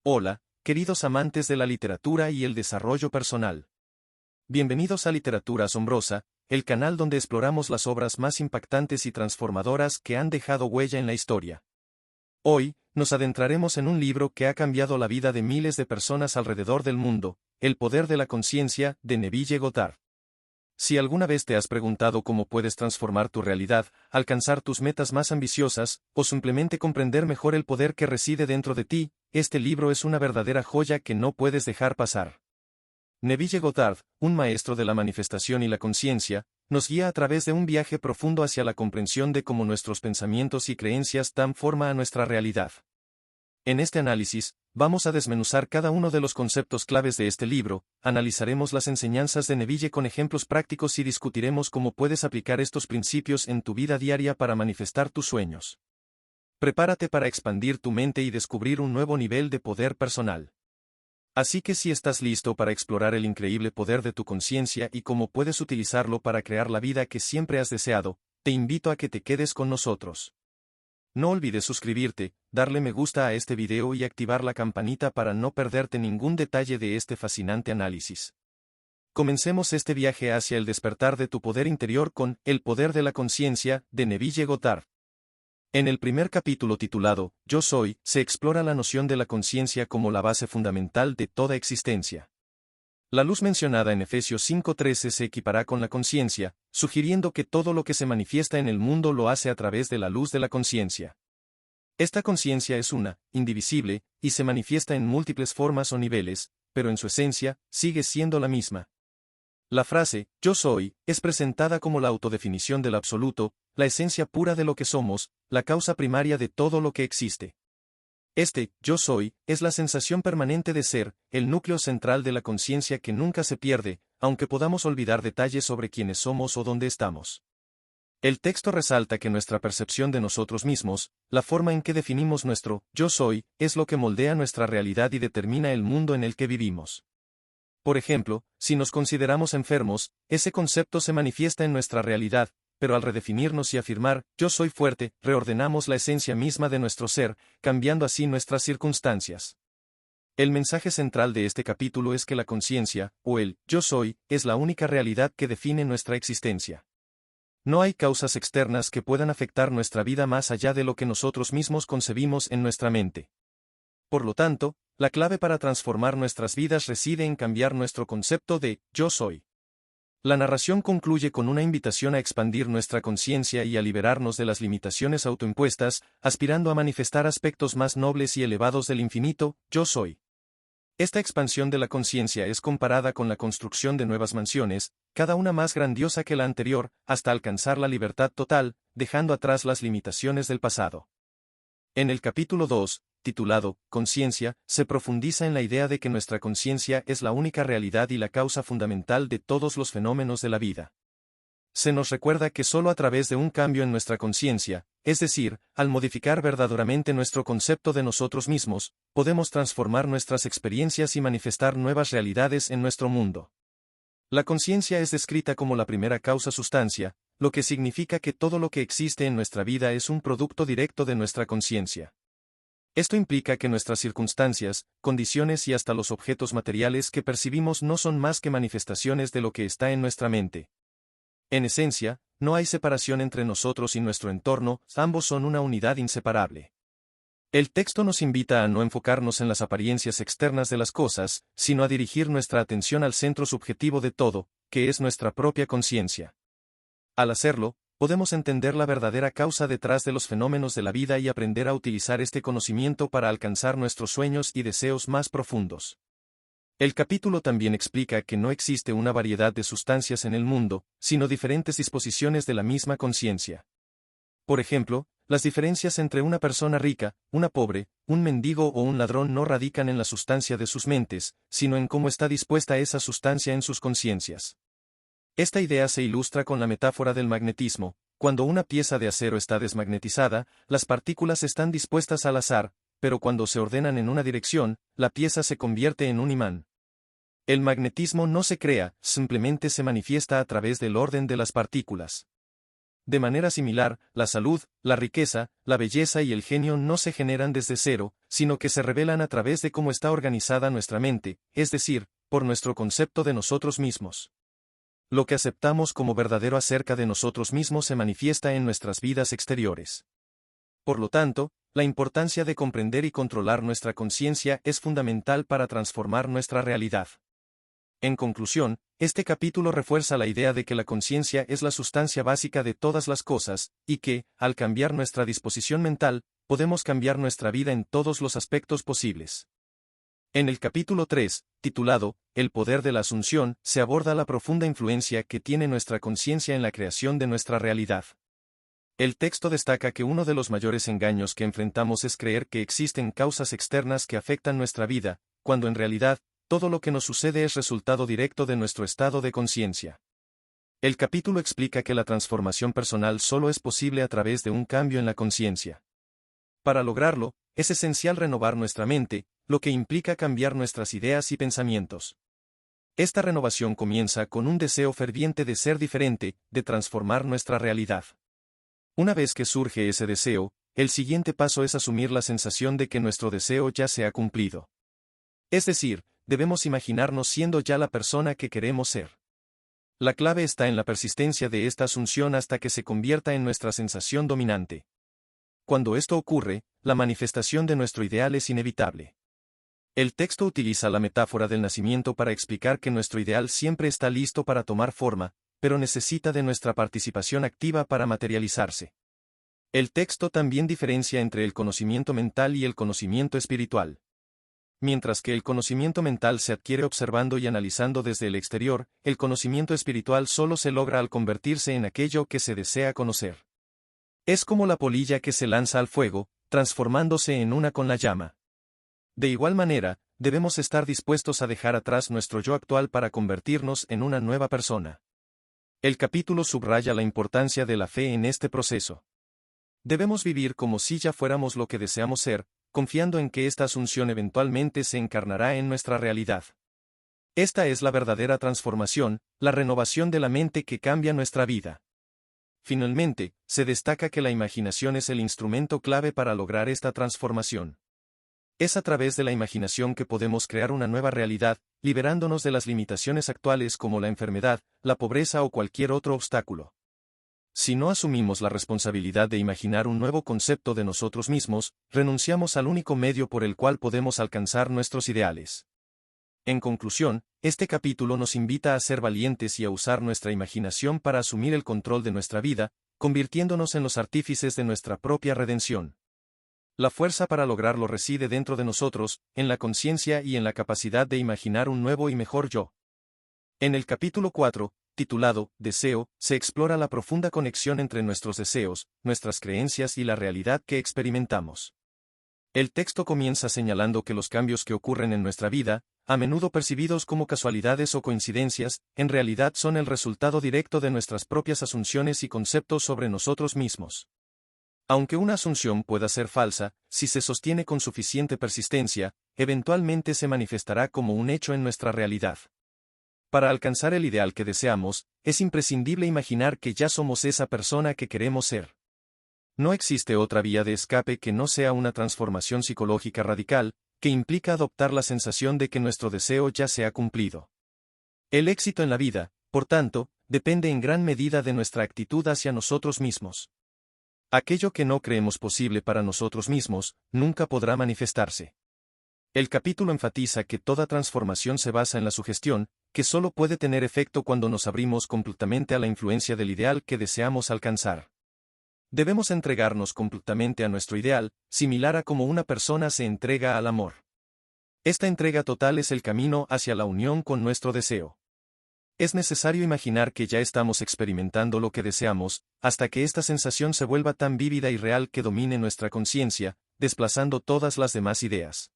Hola, queridos amantes de la literatura y el desarrollo personal. Bienvenidos a Literatura Asombrosa, el canal donde exploramos las obras más impactantes y transformadoras que han dejado huella en la historia. Hoy, nos adentraremos en un libro que ha cambiado la vida de miles de personas alrededor del mundo, El poder de la conciencia, de Neville Goddard. Si alguna vez te has preguntado cómo puedes transformar tu realidad, alcanzar tus metas más ambiciosas, o simplemente comprender mejor el poder que reside dentro de ti, este libro es una verdadera joya que no puedes dejar pasar. Neville Goddard, un maestro de la manifestación y la conciencia, nos guía a través de un viaje profundo hacia la comprensión de cómo nuestros pensamientos y creencias dan forma a nuestra realidad. En este análisis, vamos a desmenuzar cada uno de los conceptos claves de este libro, analizaremos las enseñanzas de Neville con ejemplos prácticos y discutiremos cómo puedes aplicar estos principios en tu vida diaria para manifestar tus sueños. Prepárate para expandir tu mente y descubrir un nuevo nivel de poder personal. Así que si estás listo para explorar el increíble poder de tu conciencia y cómo puedes utilizarlo para crear la vida que siempre has deseado, te invito a que te quedes con nosotros. No olvides suscribirte, darle me gusta a este video y activar la campanita para no perderte ningún detalle de este fascinante análisis. Comencemos este viaje hacia el despertar de tu poder interior con El poder de la conciencia, de Neville Goddard. En el primer capítulo titulado Yo soy, se explora la noción de la conciencia como la base fundamental de toda existencia. La luz mencionada en Efesios 5:13 se equipará con la conciencia, sugiriendo que todo lo que se manifiesta en el mundo lo hace a través de la luz de la conciencia. Esta conciencia es una, indivisible, y se manifiesta en múltiples formas o niveles, pero en su esencia, sigue siendo la misma. La frase, yo soy, es presentada como la autodefinición del absoluto, la esencia pura de lo que somos, la causa primaria de todo lo que existe. Este, yo soy, es la sensación permanente de ser, el núcleo central de la conciencia que nunca se pierde, aunque podamos olvidar detalles sobre quiénes somos o dónde estamos. El texto resalta que nuestra percepción de nosotros mismos, la forma en que definimos nuestro yo soy, es lo que moldea nuestra realidad y determina el mundo en el que vivimos. Por ejemplo, si nos consideramos enfermos, ese concepto se manifiesta en nuestra realidad, pero al redefinirnos y afirmar, yo soy fuerte, reordenamos la esencia misma de nuestro ser, cambiando así nuestras circunstancias. El mensaje central de este capítulo es que la conciencia, o el yo soy, es la única realidad que define nuestra existencia. No hay causas externas que puedan afectar nuestra vida más allá de lo que nosotros mismos concebimos en nuestra mente. Por lo tanto, la clave para transformar nuestras vidas reside en cambiar nuestro concepto de yo soy. La narración concluye con una invitación a expandir nuestra conciencia y a liberarnos de las limitaciones autoimpuestas, aspirando a manifestar aspectos más nobles y elevados del infinito, yo soy. Esta expansión de la conciencia es comparada con la construcción de nuevas mansiones, cada una más grandiosa que la anterior, hasta alcanzar la libertad total, dejando atrás las limitaciones del pasado. En el capítulo 2, titulado Conciencia, se profundiza en la idea de que nuestra conciencia es la única realidad y la causa fundamental de todos los fenómenos de la vida. Se nos recuerda que solo a través de un cambio en nuestra conciencia, es decir, al modificar verdaderamente nuestro concepto de nosotros mismos, podemos transformar nuestras experiencias y manifestar nuevas realidades en nuestro mundo. La conciencia es descrita como la primera causa sustancia, lo que significa que todo lo que existe en nuestra vida es un producto directo de nuestra conciencia. Esto implica que nuestras circunstancias, condiciones y hasta los objetos materiales que percibimos no son más que manifestaciones de lo que está en nuestra mente. En esencia, no hay separación entre nosotros y nuestro entorno, ambos son una unidad inseparable. El texto nos invita a no enfocarnos en las apariencias externas de las cosas, sino a dirigir nuestra atención al centro subjetivo de todo, que es nuestra propia conciencia. Al hacerlo, podemos entender la verdadera causa detrás de los fenómenos de la vida y aprender a utilizar este conocimiento para alcanzar nuestros sueños y deseos más profundos. El capítulo también explica que no existe una variedad de sustancias en el mundo, sino diferentes disposiciones de la misma conciencia. Por ejemplo, las diferencias entre una persona rica, una pobre, un mendigo o un ladrón no radican en la sustancia de sus mentes, sino en cómo está dispuesta esa sustancia en sus conciencias. Esta idea se ilustra con la metáfora del magnetismo. Cuando una pieza de acero está desmagnetizada, las partículas están dispuestas al azar, pero cuando se ordenan en una dirección, la pieza se convierte en un imán. El magnetismo no se crea, simplemente se manifiesta a través del orden de las partículas. De manera similar, la salud, la riqueza, la belleza y el genio no se generan desde cero, sino que se revelan a través de cómo está organizada nuestra mente, es decir, por nuestro concepto de nosotros mismos. Lo que aceptamos como verdadero acerca de nosotros mismos se manifiesta en nuestras vidas exteriores. Por lo tanto, la importancia de comprender y controlar nuestra conciencia es fundamental para transformar nuestra realidad. En conclusión, este capítulo refuerza la idea de que la conciencia es la sustancia básica de todas las cosas, y que, al cambiar nuestra disposición mental, podemos cambiar nuestra vida en todos los aspectos posibles. En el capítulo 3, titulado El poder de la Asunción, se aborda la profunda influencia que tiene nuestra conciencia en la creación de nuestra realidad. El texto destaca que uno de los mayores engaños que enfrentamos es creer que existen causas externas que afectan nuestra vida, cuando en realidad, todo lo que nos sucede es resultado directo de nuestro estado de conciencia. El capítulo explica que la transformación personal solo es posible a través de un cambio en la conciencia. Para lograrlo, es esencial renovar nuestra mente, lo que implica cambiar nuestras ideas y pensamientos. Esta renovación comienza con un deseo ferviente de ser diferente, de transformar nuestra realidad. Una vez que surge ese deseo, el siguiente paso es asumir la sensación de que nuestro deseo ya se ha cumplido. Es decir, debemos imaginarnos siendo ya la persona que queremos ser. La clave está en la persistencia de esta asunción hasta que se convierta en nuestra sensación dominante. Cuando esto ocurre, la manifestación de nuestro ideal es inevitable. El texto utiliza la metáfora del nacimiento para explicar que nuestro ideal siempre está listo para tomar forma, pero necesita de nuestra participación activa para materializarse. El texto también diferencia entre el conocimiento mental y el conocimiento espiritual. Mientras que el conocimiento mental se adquiere observando y analizando desde el exterior, el conocimiento espiritual solo se logra al convertirse en aquello que se desea conocer. Es como la polilla que se lanza al fuego, transformándose en una con la llama. De igual manera, debemos estar dispuestos a dejar atrás nuestro yo actual para convertirnos en una nueva persona. El capítulo subraya la importancia de la fe en este proceso. Debemos vivir como si ya fuéramos lo que deseamos ser, confiando en que esta asunción eventualmente se encarnará en nuestra realidad. Esta es la verdadera transformación, la renovación de la mente que cambia nuestra vida. Finalmente, se destaca que la imaginación es el instrumento clave para lograr esta transformación. Es a través de la imaginación que podemos crear una nueva realidad, liberándonos de las limitaciones actuales como la enfermedad, la pobreza o cualquier otro obstáculo. Si no asumimos la responsabilidad de imaginar un nuevo concepto de nosotros mismos, renunciamos al único medio por el cual podemos alcanzar nuestros ideales. En conclusión, este capítulo nos invita a ser valientes y a usar nuestra imaginación para asumir el control de nuestra vida, convirtiéndonos en los artífices de nuestra propia redención. La fuerza para lograrlo reside dentro de nosotros, en la conciencia y en la capacidad de imaginar un nuevo y mejor yo. En el capítulo 4, titulado Deseo, se explora la profunda conexión entre nuestros deseos, nuestras creencias y la realidad que experimentamos. El texto comienza señalando que los cambios que ocurren en nuestra vida, a menudo percibidos como casualidades o coincidencias, en realidad son el resultado directo de nuestras propias asunciones y conceptos sobre nosotros mismos. Aunque una asunción pueda ser falsa, si se sostiene con suficiente persistencia, eventualmente se manifestará como un hecho en nuestra realidad. Para alcanzar el ideal que deseamos, es imprescindible imaginar que ya somos esa persona que queremos ser. No existe otra vía de escape que no sea una transformación psicológica radical, que implica adoptar la sensación de que nuestro deseo ya se ha cumplido. El éxito en la vida, por tanto, depende en gran medida de nuestra actitud hacia nosotros mismos. Aquello que no creemos posible para nosotros mismos, nunca podrá manifestarse. El capítulo enfatiza que toda transformación se basa en la sugestión, que solo puede tener efecto cuando nos abrimos completamente a la influencia del ideal que deseamos alcanzar. Debemos entregarnos completamente a nuestro ideal, similar a como una persona se entrega al amor. Esta entrega total es el camino hacia la unión con nuestro deseo. Es necesario imaginar que ya estamos experimentando lo que deseamos, hasta que esta sensación se vuelva tan vívida y real que domine nuestra conciencia, desplazando todas las demás ideas.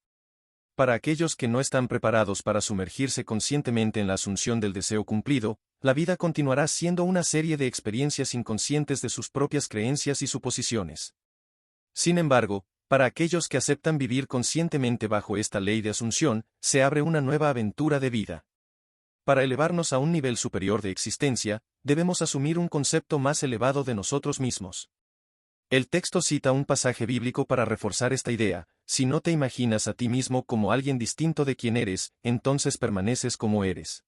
Para aquellos que no están preparados para sumergirse conscientemente en la asunción del deseo cumplido, la vida continuará siendo una serie de experiencias inconscientes de sus propias creencias y suposiciones. Sin embargo, para aquellos que aceptan vivir conscientemente bajo esta ley de asunción, se abre una nueva aventura de vida. Para elevarnos a un nivel superior de existencia, debemos asumir un concepto más elevado de nosotros mismos. El texto cita un pasaje bíblico para reforzar esta idea: si no te imaginas a ti mismo como alguien distinto de quien eres, entonces permaneces como eres.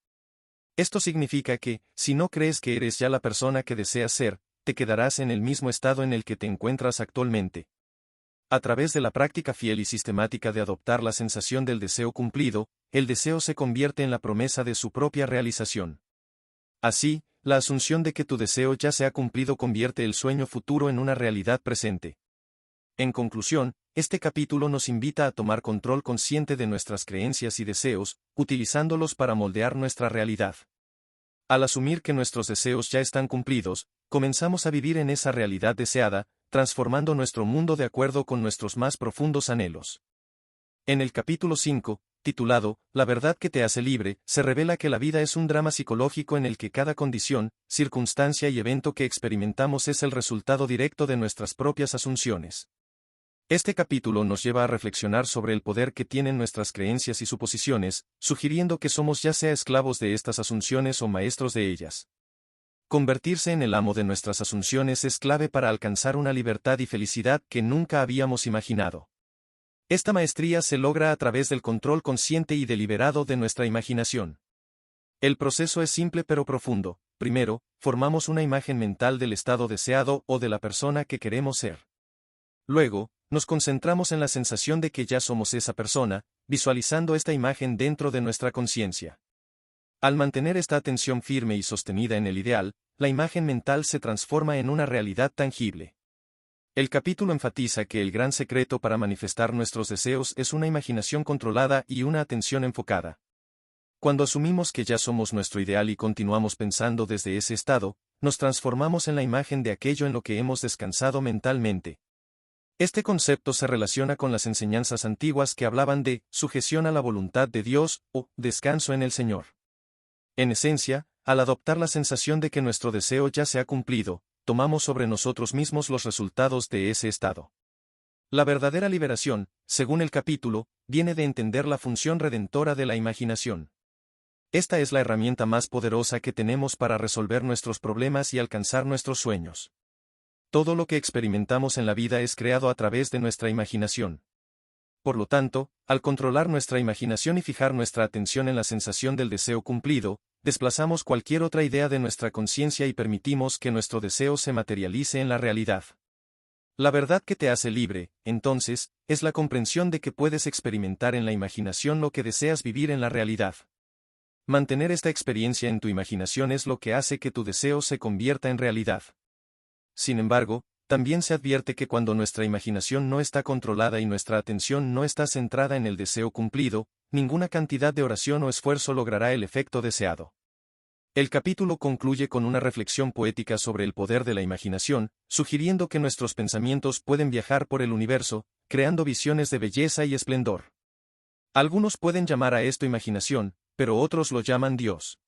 Esto significa que, si no crees que eres ya la persona que deseas ser, te quedarás en el mismo estado en el que te encuentras actualmente. A través de la práctica fiel y sistemática de adoptar la sensación del deseo cumplido, el deseo se convierte en la promesa de su propia realización. Así, la asunción de que tu deseo ya se ha cumplido convierte el sueño futuro en una realidad presente. En conclusión, este capítulo nos invita a tomar control consciente de nuestras creencias y deseos, utilizándolos para moldear nuestra realidad. Al asumir que nuestros deseos ya están cumplidos, comenzamos a vivir en esa realidad deseada, transformando nuestro mundo de acuerdo con nuestros más profundos anhelos. En el capítulo 5, titulado La verdad que te hace libre, se revela que la vida es un drama psicológico en el que cada condición, circunstancia y evento que experimentamos es el resultado directo de nuestras propias asunciones. Este capítulo nos lleva a reflexionar sobre el poder que tienen nuestras creencias y suposiciones, sugiriendo que somos ya sea esclavos de estas asunciones o maestros de ellas. Convertirse en el amo de nuestras asunciones es clave para alcanzar una libertad y felicidad que nunca habíamos imaginado. Esta maestría se logra a través del control consciente y deliberado de nuestra imaginación. El proceso es simple pero profundo. Primero, formamos una imagen mental del estado deseado o de la persona que queremos ser. Luego, nos concentramos en la sensación de que ya somos esa persona, visualizando esta imagen dentro de nuestra conciencia. Al mantener esta atención firme y sostenida en el ideal, la imagen mental se transforma en una realidad tangible. El capítulo enfatiza que el gran secreto para manifestar nuestros deseos es una imaginación controlada y una atención enfocada. Cuando asumimos que ya somos nuestro ideal y continuamos pensando desde ese estado, nos transformamos en la imagen de aquello en lo que hemos descansado mentalmente. Este concepto se relaciona con las enseñanzas antiguas que hablaban de sujeción a la voluntad de Dios o descanso en el Señor. En esencia, al adoptar la sensación de que nuestro deseo ya se ha cumplido, tomamos sobre nosotros mismos los resultados de ese estado. La verdadera liberación, según el capítulo, viene de entender la función redentora de la imaginación. Esta es la herramienta más poderosa que tenemos para resolver nuestros problemas y alcanzar nuestros sueños. Todo lo que experimentamos en la vida es creado a través de nuestra imaginación. Por lo tanto, al controlar nuestra imaginación y fijar nuestra atención en la sensación del deseo cumplido, desplazamos cualquier otra idea de nuestra conciencia y permitimos que nuestro deseo se materialice en la realidad. La verdad que te hace libre, entonces, es la comprensión de que puedes experimentar en la imaginación lo que deseas vivir en la realidad. Mantener esta experiencia en tu imaginación es lo que hace que tu deseo se convierta en realidad. Sin embargo, también se advierte que cuando nuestra imaginación no está controlada y nuestra atención no está centrada en el deseo cumplido, ninguna cantidad de oración o esfuerzo logrará el efecto deseado. El capítulo concluye con una reflexión poética sobre el poder de la imaginación, sugiriendo que nuestros pensamientos pueden viajar por el universo, creando visiones de belleza y esplendor. Algunos pueden llamar a esto imaginación, pero otros lo llaman Dios.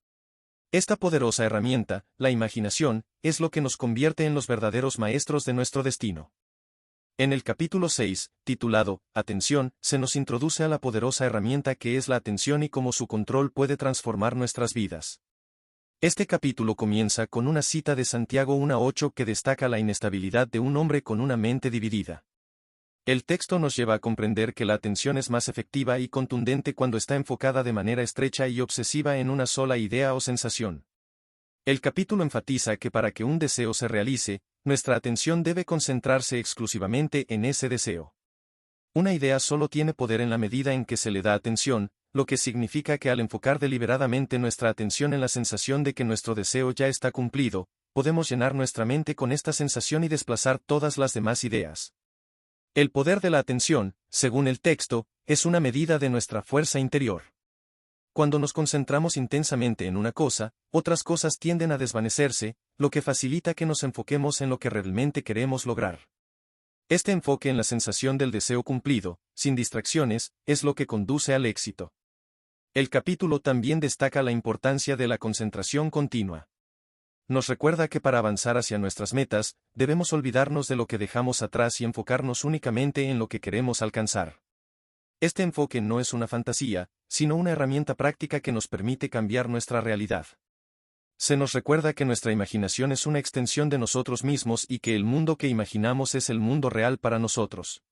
Esta poderosa herramienta, la imaginación, es lo que nos convierte en los verdaderos maestros de nuestro destino. En el capítulo 6, titulado Atención, se nos introduce a la poderosa herramienta que es la atención y cómo su control puede transformar nuestras vidas. Este capítulo comienza con una cita de Santiago 1:8 que destaca la inestabilidad de un hombre con una mente dividida. El texto nos lleva a comprender que la atención es más efectiva y contundente cuando está enfocada de manera estrecha y obsesiva en una sola idea o sensación. El capítulo enfatiza que para que un deseo se realice, nuestra atención debe concentrarse exclusivamente en ese deseo. Una idea solo tiene poder en la medida en que se le da atención, lo que significa que al enfocar deliberadamente nuestra atención en la sensación de que nuestro deseo ya está cumplido, podemos llenar nuestra mente con esta sensación y desplazar todas las demás ideas. El poder de la atención, según el texto, es una medida de nuestra fuerza interior. Cuando nos concentramos intensamente en una cosa, otras cosas tienden a desvanecerse, lo que facilita que nos enfoquemos en lo que realmente queremos lograr. Este enfoque en la sensación del deseo cumplido, sin distracciones, es lo que conduce al éxito. El capítulo también destaca la importancia de la concentración continua. Nos recuerda que para avanzar hacia nuestras metas, debemos olvidarnos de lo que dejamos atrás y enfocarnos únicamente en lo que queremos alcanzar. Este enfoque no es una fantasía, sino una herramienta práctica que nos permite cambiar nuestra realidad. Se nos recuerda que nuestra imaginación es una extensión de nosotros mismos y que el mundo que imaginamos es el mundo real para nosotros.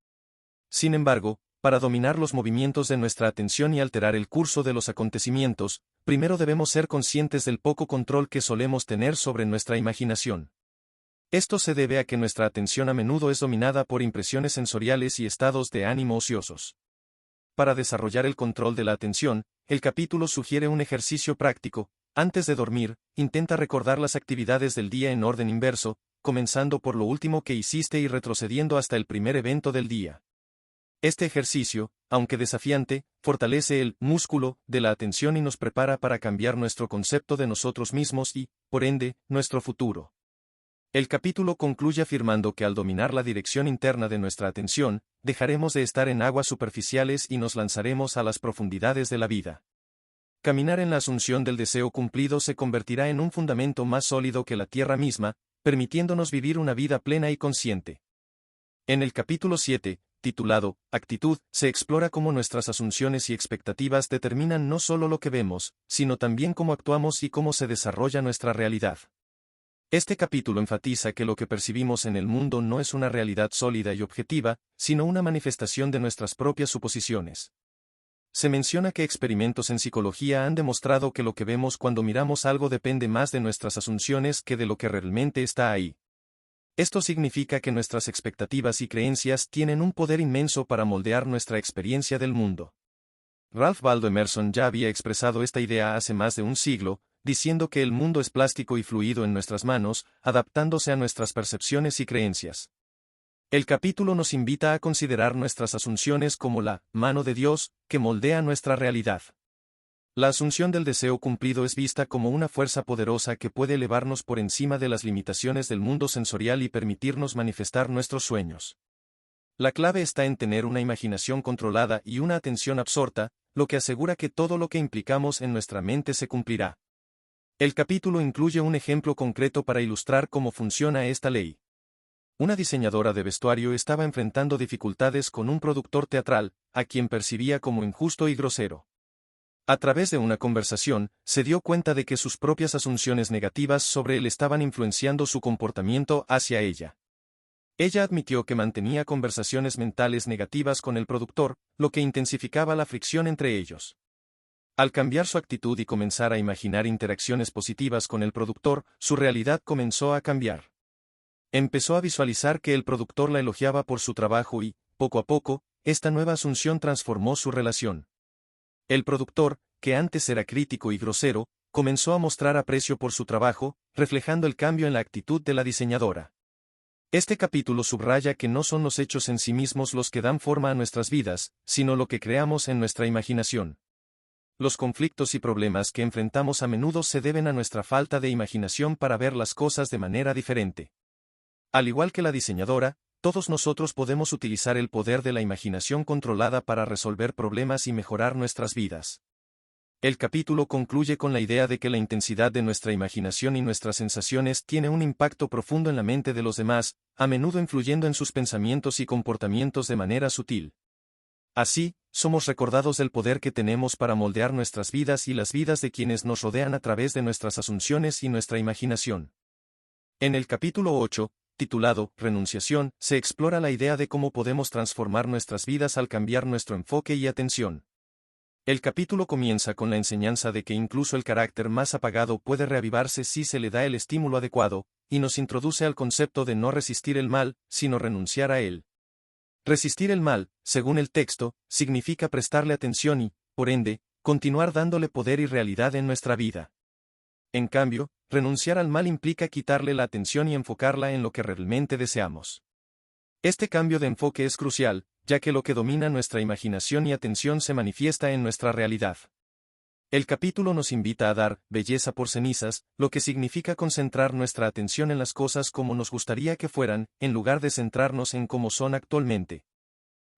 Sin embargo, para dominar los movimientos de nuestra atención y alterar el curso de los acontecimientos, primero debemos ser conscientes del poco control que solemos tener sobre nuestra imaginación. Esto se debe a que nuestra atención a menudo es dominada por impresiones sensoriales y estados de ánimo ociosos. Para desarrollar el control de la atención, el capítulo sugiere un ejercicio práctico. Antes de dormir, intenta recordar las actividades del día en orden inverso, comenzando por lo último que hiciste y retrocediendo hasta el primer evento del día. Este ejercicio, aunque desafiante, fortalece el músculo de la atención y nos prepara para cambiar nuestro concepto de nosotros mismos y, por ende, nuestro futuro. El capítulo concluye afirmando que al dominar la dirección interna de nuestra atención, dejaremos de estar en aguas superficiales y nos lanzaremos a las profundidades de la vida. Caminar en la asunción del deseo cumplido se convertirá en un fundamento más sólido que la tierra misma, permitiéndonos vivir una vida plena y consciente. En el capítulo 7, titulado Actitud, se explora cómo nuestras asunciones y expectativas determinan no solo lo que vemos, sino también cómo actuamos y cómo se desarrolla nuestra realidad. Este capítulo enfatiza que lo que percibimos en el mundo no es una realidad sólida y objetiva, sino una manifestación de nuestras propias suposiciones. Se menciona que experimentos en psicología han demostrado que lo que vemos cuando miramos algo depende más de nuestras asunciones que de lo que realmente está ahí. Esto significa que nuestras expectativas y creencias tienen un poder inmenso para moldear nuestra experiencia del mundo. Ralph Waldo Emerson ya había expresado esta idea hace más de un siglo, diciendo que el mundo es plástico y fluido en nuestras manos, adaptándose a nuestras percepciones y creencias. El capítulo nos invita a considerar nuestras asunciones como la mano de Dios, que moldea nuestra realidad. La asunción del deseo cumplido es vista como una fuerza poderosa que puede elevarnos por encima de las limitaciones del mundo sensorial y permitirnos manifestar nuestros sueños. La clave está en tener una imaginación controlada y una atención absorta, lo que asegura que todo lo que implicamos en nuestra mente se cumplirá. El capítulo incluye un ejemplo concreto para ilustrar cómo funciona esta ley. Una diseñadora de vestuario estaba enfrentando dificultades con un productor teatral, a quien percibía como injusto y grosero. A través de una conversación, se dio cuenta de que sus propias asunciones negativas sobre él estaban influenciando su comportamiento hacia ella. Ella admitió que mantenía conversaciones mentales negativas con el productor, lo que intensificaba la fricción entre ellos. Al cambiar su actitud y comenzar a imaginar interacciones positivas con el productor, su realidad comenzó a cambiar. Empezó a visualizar que el productor la elogiaba por su trabajo y, poco a poco, esta nueva asunción transformó su relación. El productor, que antes era crítico y grosero, comenzó a mostrar aprecio por su trabajo, reflejando el cambio en la actitud de la diseñadora. Este capítulo subraya que no son los hechos en sí mismos los que dan forma a nuestras vidas, sino lo que creamos en nuestra imaginación. Los conflictos y problemas que enfrentamos a menudo se deben a nuestra falta de imaginación para ver las cosas de manera diferente. Al igual que la diseñadora, todos nosotros podemos utilizar el poder de la imaginación controlada para resolver problemas y mejorar nuestras vidas. El capítulo concluye con la idea de que la intensidad de nuestra imaginación y nuestras sensaciones tiene un impacto profundo en la mente de los demás, a menudo influyendo en sus pensamientos y comportamientos de manera sutil. Así, somos recordados del poder que tenemos para moldear nuestras vidas y las vidas de quienes nos rodean a través de nuestras asunciones y nuestra imaginación. En el capítulo 8, titulado Renunciación, se explora la idea de cómo podemos transformar nuestras vidas al cambiar nuestro enfoque y atención. El capítulo comienza con la enseñanza de que incluso el carácter más apagado puede reavivarse si se le da el estímulo adecuado, y nos introduce al concepto de no resistir el mal, sino renunciar a él. Resistir el mal, según el texto, significa prestarle atención y, por ende, continuar dándole poder y realidad en nuestra vida. En cambio, renunciar al mal implica quitarle la atención y enfocarla en lo que realmente deseamos. Este cambio de enfoque es crucial, ya que lo que domina nuestra imaginación y atención se manifiesta en nuestra realidad. El capítulo nos invita a dar belleza por cenizas, lo que significa concentrar nuestra atención en las cosas como nos gustaría que fueran, en lugar de centrarnos en cómo son actualmente.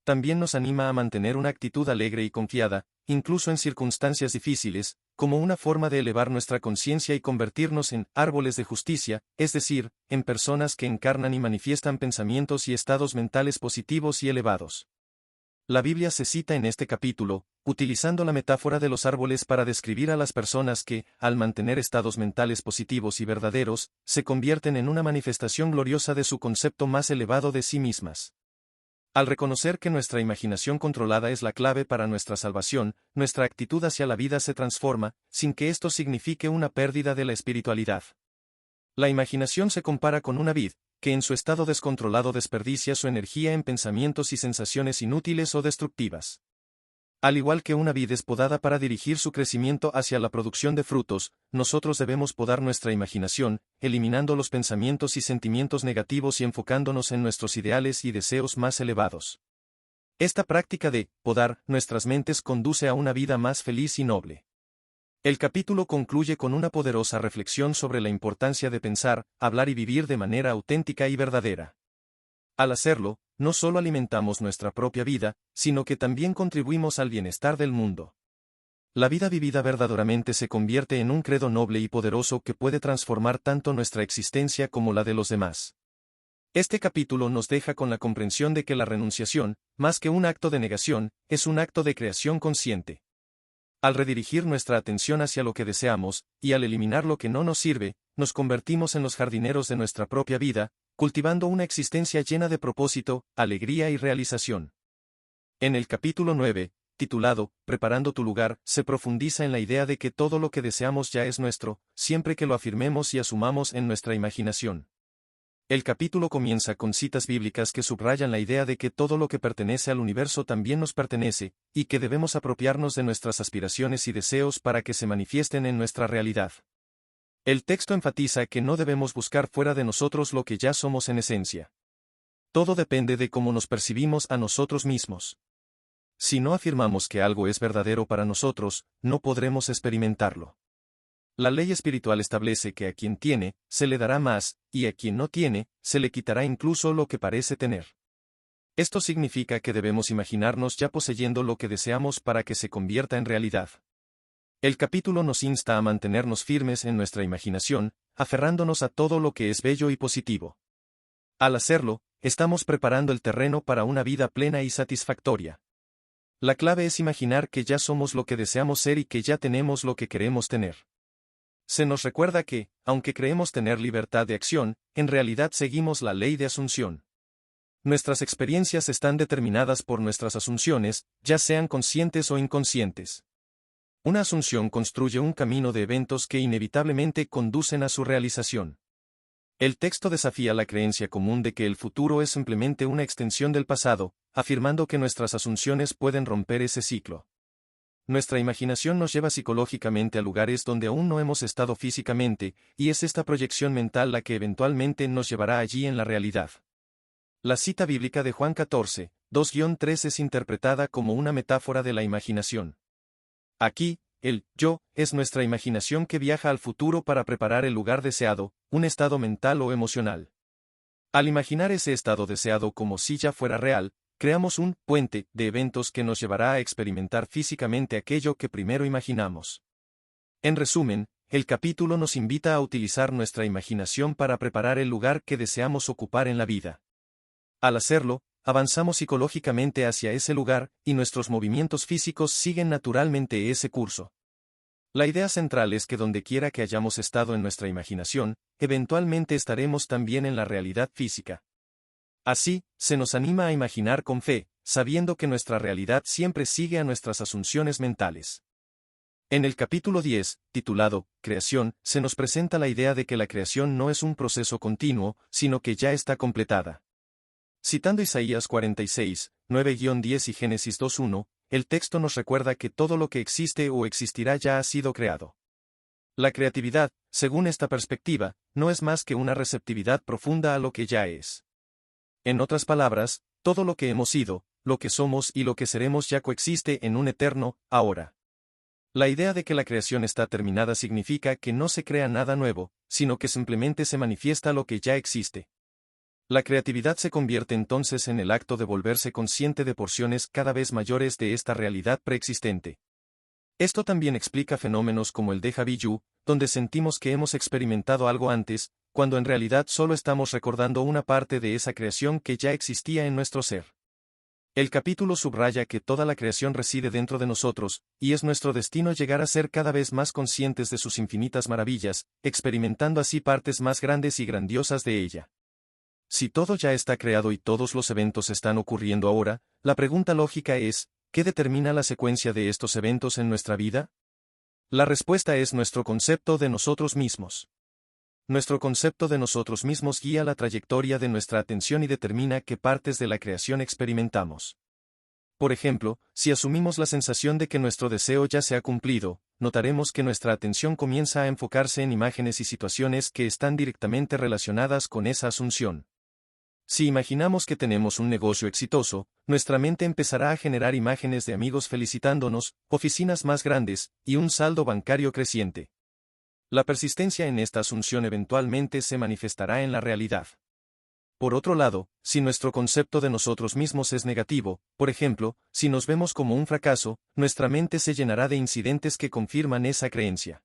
También nos anima a mantener una actitud alegre y confiada, incluso en circunstancias difíciles, como una forma de elevar nuestra conciencia y convertirnos en árboles de justicia, es decir, en personas que encarnan y manifiestan pensamientos y estados mentales positivos y elevados. La Biblia se cita en este capítulo, utilizando la metáfora de los árboles para describir a las personas que, al mantener estados mentales positivos y verdaderos, se convierten en una manifestación gloriosa de su concepto más elevado de sí mismas. Al reconocer que nuestra imaginación controlada es la clave para nuestra salvación, nuestra actitud hacia la vida se transforma, sin que esto signifique una pérdida de la espiritualidad. La imaginación se compara con una vid, que en su estado descontrolado desperdicia su energía en pensamientos y sensaciones inútiles o destructivas. Al igual que una vid es podada para dirigir su crecimiento hacia la producción de frutos, nosotros debemos podar nuestra imaginación, eliminando los pensamientos y sentimientos negativos y enfocándonos en nuestros ideales y deseos más elevados. Esta práctica de podar nuestras mentes conduce a una vida más feliz y noble. El capítulo concluye con una poderosa reflexión sobre la importancia de pensar, hablar y vivir de manera auténtica y verdadera. Al hacerlo, no solo alimentamos nuestra propia vida, sino que también contribuimos al bienestar del mundo. La vida vivida verdaderamente se convierte en un credo noble y poderoso que puede transformar tanto nuestra existencia como la de los demás. Este capítulo nos deja con la comprensión de que la renunciación, más que un acto de negación, es un acto de creación consciente. Al redirigir nuestra atención hacia lo que deseamos, y al eliminar lo que no nos sirve, nos convertimos en los jardineros de nuestra propia vida, cultivando una existencia llena de propósito, alegría y realización. En el capítulo 9, titulado Preparando tu lugar, se profundiza en la idea de que todo lo que deseamos ya es nuestro, siempre que lo afirmemos y asumamos en nuestra imaginación. El capítulo comienza con citas bíblicas que subrayan la idea de que todo lo que pertenece al universo también nos pertenece, y que debemos apropiarnos de nuestras aspiraciones y deseos para que se manifiesten en nuestra realidad. El texto enfatiza que no debemos buscar fuera de nosotros lo que ya somos en esencia. Todo depende de cómo nos percibimos a nosotros mismos. Si no afirmamos que algo es verdadero para nosotros, no podremos experimentarlo. La ley espiritual establece que a quien tiene, se le dará más, y a quien no tiene, se le quitará incluso lo que parece tener. Esto significa que debemos imaginarnos ya poseyendo lo que deseamos para que se convierta en realidad. El capítulo nos insta a mantenernos firmes en nuestra imaginación, aferrándonos a todo lo que es bello y positivo. Al hacerlo, estamos preparando el terreno para una vida plena y satisfactoria. La clave es imaginar que ya somos lo que deseamos ser y que ya tenemos lo que queremos tener. Se nos recuerda que, aunque creemos tener libertad de acción, en realidad seguimos la ley de asunción. Nuestras experiencias están determinadas por nuestras asunciones, ya sean conscientes o inconscientes. Una asunción construye un camino de eventos que inevitablemente conducen a su realización. El texto desafía la creencia común de que el futuro es simplemente una extensión del pasado, afirmando que nuestras asunciones pueden romper ese ciclo. Nuestra imaginación nos lleva psicológicamente a lugares donde aún no hemos estado físicamente, y es esta proyección mental la que eventualmente nos llevará allí en la realidad. La cita bíblica de Juan 14, 2-3 es interpretada como una metáfora de la imaginación. Aquí, el yo es nuestra imaginación que viaja al futuro para preparar el lugar deseado, un estado mental o emocional. Al imaginar ese estado deseado como si ya fuera real, creamos un puente de eventos que nos llevará a experimentar físicamente aquello que primero imaginamos. En resumen, el capítulo nos invita a utilizar nuestra imaginación para preparar el lugar que deseamos ocupar en la vida. Al hacerlo, avanzamos psicológicamente hacia ese lugar, y nuestros movimientos físicos siguen naturalmente ese curso. La idea central es que donde quiera que hayamos estado en nuestra imaginación, eventualmente estaremos también en la realidad física. Así, se nos anima a imaginar con fe, sabiendo que nuestra realidad siempre sigue a nuestras asunciones mentales. En el capítulo 10, titulado Creación, se nos presenta la idea de que la creación no es un proceso continuo, sino que ya está completada. Citando Isaías 46, 9-10 y Génesis 2:1, el texto nos recuerda que todo lo que existe o existirá ya ha sido creado. La creatividad, según esta perspectiva, no es más que una receptividad profunda a lo que ya es. En otras palabras, todo lo que hemos sido, lo que somos y lo que seremos ya coexiste en un eterno ahora. La idea de que la creación está terminada significa que no se crea nada nuevo, sino que simplemente se manifiesta lo que ya existe. La creatividad se convierte entonces en el acto de volverse consciente de porciones cada vez mayores de esta realidad preexistente. Esto también explica fenómenos como el déjà vu, donde sentimos que hemos experimentado algo antes, cuando en realidad solo estamos recordando una parte de esa creación que ya existía en nuestro ser. El capítulo subraya que toda la creación reside dentro de nosotros, y es nuestro destino llegar a ser cada vez más conscientes de sus infinitas maravillas, experimentando así partes más grandes y grandiosas de ella. Si todo ya está creado y todos los eventos están ocurriendo ahora, la pregunta lógica es, ¿qué determina la secuencia de estos eventos en nuestra vida? La respuesta es nuestro concepto de nosotros mismos. Nuestro concepto de nosotros mismos guía la trayectoria de nuestra atención y determina qué partes de la creación experimentamos. Por ejemplo, si asumimos la sensación de que nuestro deseo ya se ha cumplido, notaremos que nuestra atención comienza a enfocarse en imágenes y situaciones que están directamente relacionadas con esa asunción. Si imaginamos que tenemos un negocio exitoso, nuestra mente empezará a generar imágenes de amigos felicitándonos, oficinas más grandes, y un saldo bancario creciente. La persistencia en esta asunción eventualmente se manifestará en la realidad. Por otro lado, si nuestro concepto de nosotros mismos es negativo, por ejemplo, si nos vemos como un fracaso, nuestra mente se llenará de incidentes que confirman esa creencia.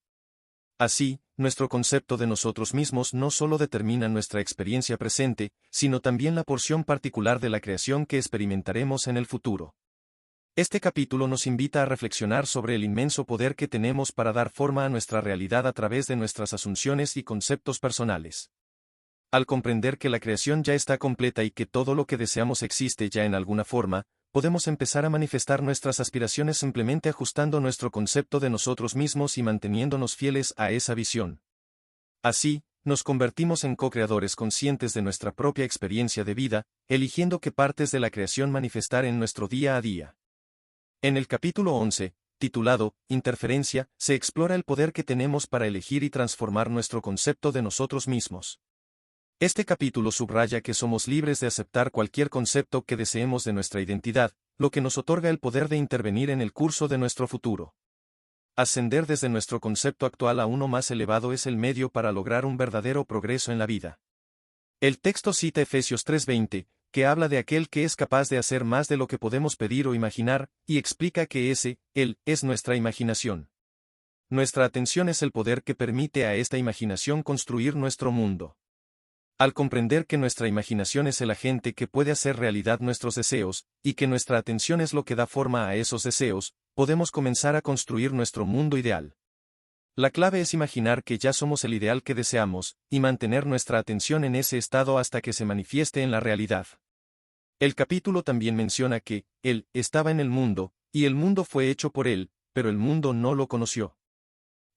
Así, nuestro concepto de nosotros mismos no solo determina nuestra experiencia presente, sino también la porción particular de la creación que experimentaremos en el futuro. Este capítulo nos invita a reflexionar sobre el inmenso poder que tenemos para dar forma a nuestra realidad a través de nuestras asunciones y conceptos personales. Al comprender que la creación ya está completa y que todo lo que deseamos existe ya en alguna forma, podemos empezar a manifestar nuestras aspiraciones simplemente ajustando nuestro concepto de nosotros mismos y manteniéndonos fieles a esa visión. Así, nos convertimos en co-creadores conscientes de nuestra propia experiencia de vida, eligiendo qué partes de la creación manifestar en nuestro día a día. En el capítulo 11, titulado Interferencia, se explora el poder que tenemos para elegir y transformar nuestro concepto de nosotros mismos. Este capítulo subraya que somos libres de aceptar cualquier concepto que deseemos de nuestra identidad, lo que nos otorga el poder de intervenir en el curso de nuestro futuro. Ascender desde nuestro concepto actual a uno más elevado es el medio para lograr un verdadero progreso en la vida. El texto cita Efesios 3:20, que habla de aquel que es capaz de hacer más de lo que podemos pedir o imaginar, y explica que Él, es nuestra imaginación. Nuestra atención es el poder que permite a esta imaginación construir nuestro mundo. Al comprender que nuestra imaginación es el agente que puede hacer realidad nuestros deseos, y que nuestra atención es lo que da forma a esos deseos, podemos comenzar a construir nuestro mundo ideal. La clave es imaginar que ya somos el ideal que deseamos, y mantener nuestra atención en ese estado hasta que se manifieste en la realidad. El capítulo también menciona que, Él, estaba en el mundo, y el mundo fue hecho por Él, pero el mundo no lo conoció.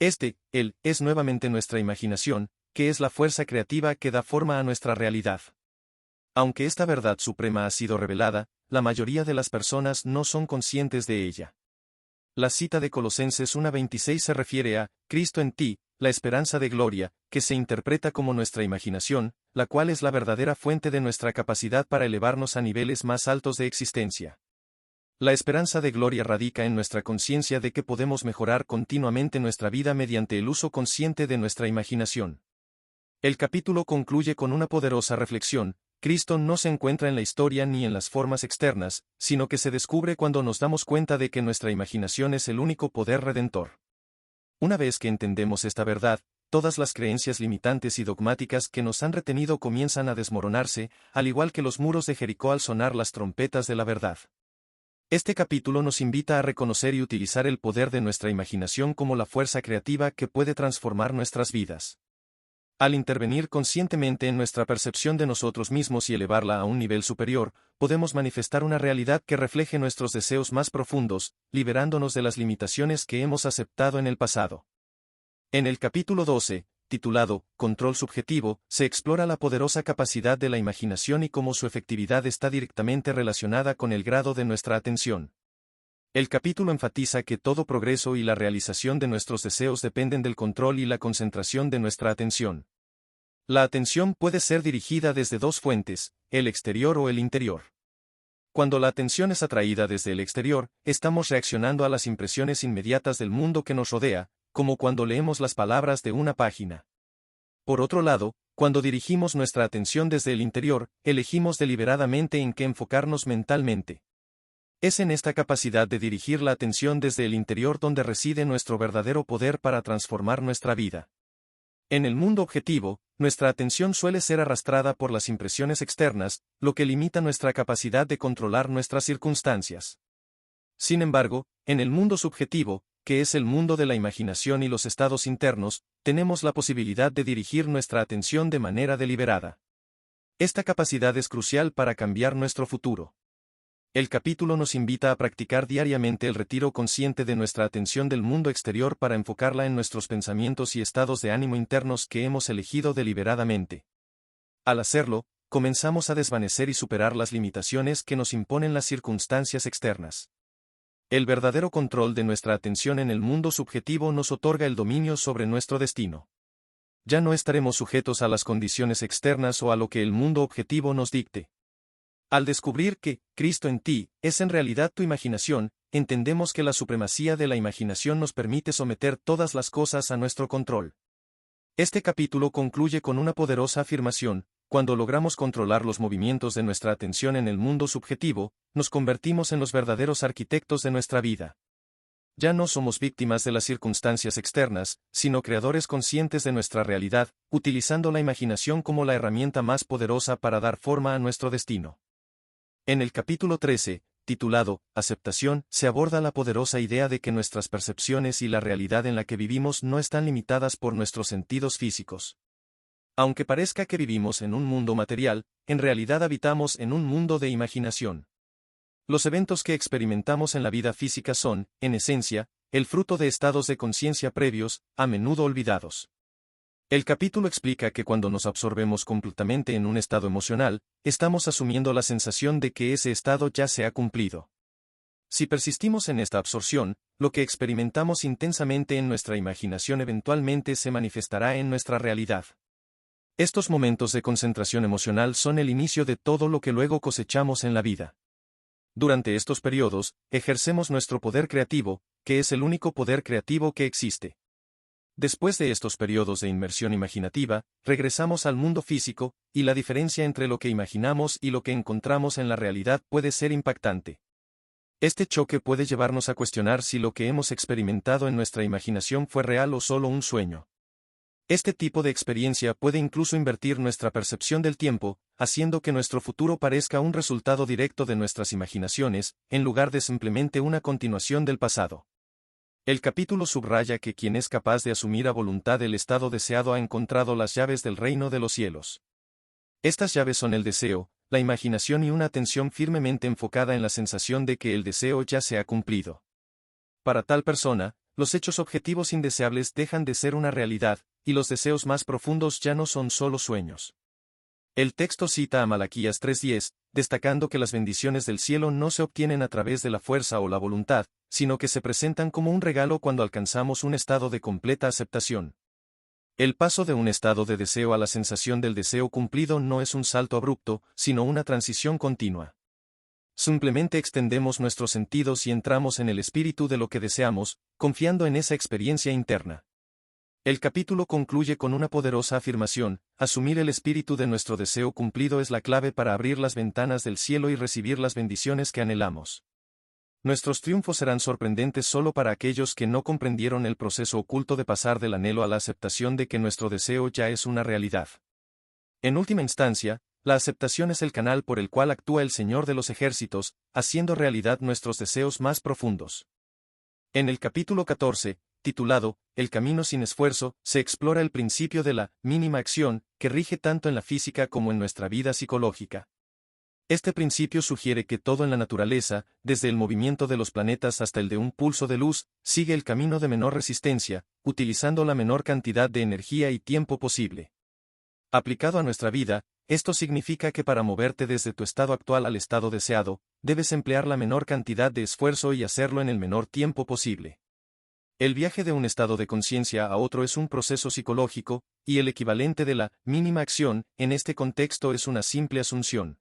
Él, es nuevamente nuestra imaginación, que es la fuerza creativa que da forma a nuestra realidad. Aunque esta verdad suprema ha sido revelada, la mayoría de las personas no son conscientes de ella. La cita de Colosenses 1:26 se refiere a Cristo en ti, la esperanza de gloria, que se interpreta como nuestra imaginación, la cual es la verdadera fuente de nuestra capacidad para elevarnos a niveles más altos de existencia. La esperanza de gloria radica en nuestra conciencia de que podemos mejorar continuamente nuestra vida mediante el uso consciente de nuestra imaginación. El capítulo concluye con una poderosa reflexión: Cristo no se encuentra en la historia ni en las formas externas, sino que se descubre cuando nos damos cuenta de que nuestra imaginación es el único poder redentor. Una vez que entendemos esta verdad, todas las creencias limitantes y dogmáticas que nos han retenido comienzan a desmoronarse, al igual que los muros de Jericó al sonar las trompetas de la verdad. Este capítulo nos invita a reconocer y utilizar el poder de nuestra imaginación como la fuerza creativa que puede transformar nuestras vidas. Al intervenir conscientemente en nuestra percepción de nosotros mismos y elevarla a un nivel superior, podemos manifestar una realidad que refleje nuestros deseos más profundos, liberándonos de las limitaciones que hemos aceptado en el pasado. En el capítulo 12, titulado Control subjetivo, se explora la poderosa capacidad de la imaginación y cómo su efectividad está directamente relacionada con el grado de nuestra atención. El capítulo enfatiza que todo progreso y la realización de nuestros deseos dependen del control y la concentración de nuestra atención. La atención puede ser dirigida desde dos fuentes, el exterior o el interior. Cuando la atención es atraída desde el exterior, estamos reaccionando a las impresiones inmediatas del mundo que nos rodea, como cuando leemos las palabras de una página. Por otro lado, cuando dirigimos nuestra atención desde el interior, elegimos deliberadamente en qué enfocarnos mentalmente. Es en esta capacidad de dirigir la atención desde el interior donde reside nuestro verdadero poder para transformar nuestra vida. En el mundo objetivo, nuestra atención suele ser arrastrada por las impresiones externas, lo que limita nuestra capacidad de controlar nuestras circunstancias. Sin embargo, en el mundo subjetivo, que es el mundo de la imaginación y los estados internos, tenemos la posibilidad de dirigir nuestra atención de manera deliberada. Esta capacidad es crucial para cambiar nuestro futuro. El capítulo nos invita a practicar diariamente el retiro consciente de nuestra atención del mundo exterior para enfocarla en nuestros pensamientos y estados de ánimo internos que hemos elegido deliberadamente. Al hacerlo, comenzamos a desvanecer y superar las limitaciones que nos imponen las circunstancias externas. El verdadero control de nuestra atención en el mundo subjetivo nos otorga el dominio sobre nuestro destino. Ya no estaremos sujetos a las condiciones externas o a lo que el mundo objetivo nos dicte. Al descubrir que Cristo en ti es en realidad tu imaginación, entendemos que la supremacía de la imaginación nos permite someter todas las cosas a nuestro control. Este capítulo concluye con una poderosa afirmación: cuando logramos controlar los movimientos de nuestra atención en el mundo subjetivo, nos convertimos en los verdaderos arquitectos de nuestra vida. Ya no somos víctimas de las circunstancias externas, sino creadores conscientes de nuestra realidad, utilizando la imaginación como la herramienta más poderosa para dar forma a nuestro destino. En el capítulo 13, titulado Aceptación, se aborda la poderosa idea de que nuestras percepciones y la realidad en la que vivimos no están limitadas por nuestros sentidos físicos. Aunque parezca que vivimos en un mundo material, en realidad habitamos en un mundo de imaginación. Los eventos que experimentamos en la vida física son, en esencia, el fruto de estados de conciencia previos, a menudo olvidados. El capítulo explica que cuando nos absorbemos completamente en un estado emocional, estamos asumiendo la sensación de que ese estado ya se ha cumplido. Si persistimos en esta absorción, lo que experimentamos intensamente en nuestra imaginación eventualmente se manifestará en nuestra realidad. Estos momentos de concentración emocional son el inicio de todo lo que luego cosechamos en la vida. Durante estos periodos, ejercemos nuestro poder creativo, que es el único poder creativo que existe. Después de estos periodos de inmersión imaginativa, regresamos al mundo físico, y la diferencia entre lo que imaginamos y lo que encontramos en la realidad puede ser impactante. Este choque puede llevarnos a cuestionar si lo que hemos experimentado en nuestra imaginación fue real o solo un sueño. Este tipo de experiencia puede incluso invertir nuestra percepción del tiempo, haciendo que nuestro futuro parezca un resultado directo de nuestras imaginaciones, en lugar de simplemente una continuación del pasado. El capítulo subraya que quien es capaz de asumir a voluntad el estado deseado ha encontrado las llaves del reino de los cielos. Estas llaves son el deseo, la imaginación y una atención firmemente enfocada en la sensación de que el deseo ya se ha cumplido. Para tal persona, los hechos objetivos indeseables dejan de ser una realidad, y los deseos más profundos ya no son solo sueños. El texto cita a Malaquías 3:10, destacando que las bendiciones del cielo no se obtienen a través de la fuerza o la voluntad, sino que se presentan como un regalo cuando alcanzamos un estado de completa aceptación. El paso de un estado de deseo a la sensación del deseo cumplido no es un salto abrupto, sino una transición continua. Simplemente extendemos nuestros sentidos y entramos en el espíritu de lo que deseamos, confiando en esa experiencia interna. El capítulo concluye con una poderosa afirmación: asumir el espíritu de nuestro deseo cumplido es la clave para abrir las ventanas del cielo y recibir las bendiciones que anhelamos. Nuestros triunfos serán sorprendentes solo para aquellos que no comprendieron el proceso oculto de pasar del anhelo a la aceptación de que nuestro deseo ya es una realidad. En última instancia, la aceptación es el canal por el cual actúa el Señor de los ejércitos, haciendo realidad nuestros deseos más profundos. En el capítulo 14, titulado El camino sin esfuerzo, se explora el principio de la mínima acción, que rige tanto en la física como en nuestra vida psicológica. Este principio sugiere que todo en la naturaleza, desde el movimiento de los planetas hasta el de un pulso de luz, sigue el camino de menor resistencia, utilizando la menor cantidad de energía y tiempo posible. Aplicado a nuestra vida, esto significa que para moverte desde tu estado actual al estado deseado, debes emplear la menor cantidad de esfuerzo y hacerlo en el menor tiempo posible. El viaje de un estado de conciencia a otro es un proceso psicológico, y el equivalente de la mínima acción, en este contexto es una simple asunción.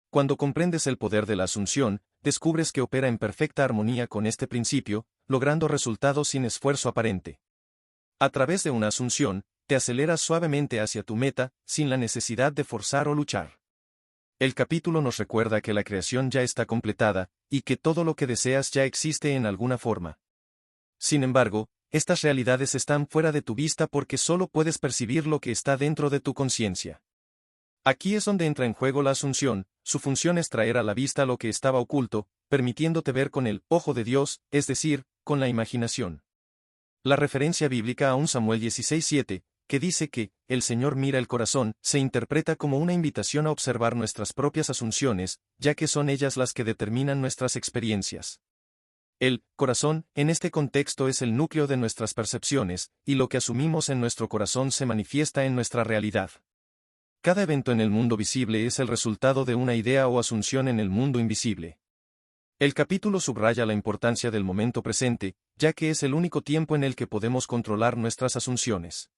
Cuando comprendes el poder de la asunción, descubres que opera en perfecta armonía con este principio, logrando resultados sin esfuerzo aparente. A través de una asunción, te aceleras suavemente hacia tu meta, sin la necesidad de forzar o luchar. El capítulo nos recuerda que la creación ya está completada, y que todo lo que deseas ya existe en alguna forma. Sin embargo, estas realidades están fuera de tu vista porque solo puedes percibir lo que está dentro de tu conciencia. Aquí es donde entra en juego la asunción, su función es traer a la vista lo que estaba oculto, permitiéndote ver con el ojo de Dios, es decir, con la imaginación. La referencia bíblica a 1 Samuel 16:7, que dice que el Señor mira el corazón, se interpreta como una invitación a observar nuestras propias asunciones, ya que son ellas las que determinan nuestras experiencias. El corazón, en este contexto, es el núcleo de nuestras percepciones, y lo que asumimos en nuestro corazón se manifiesta en nuestra realidad. Cada evento en el mundo visible es el resultado de una idea o asunción en el mundo invisible. El capítulo subraya la importancia del momento presente, ya que es el único tiempo en el que podemos controlar nuestras asunciones.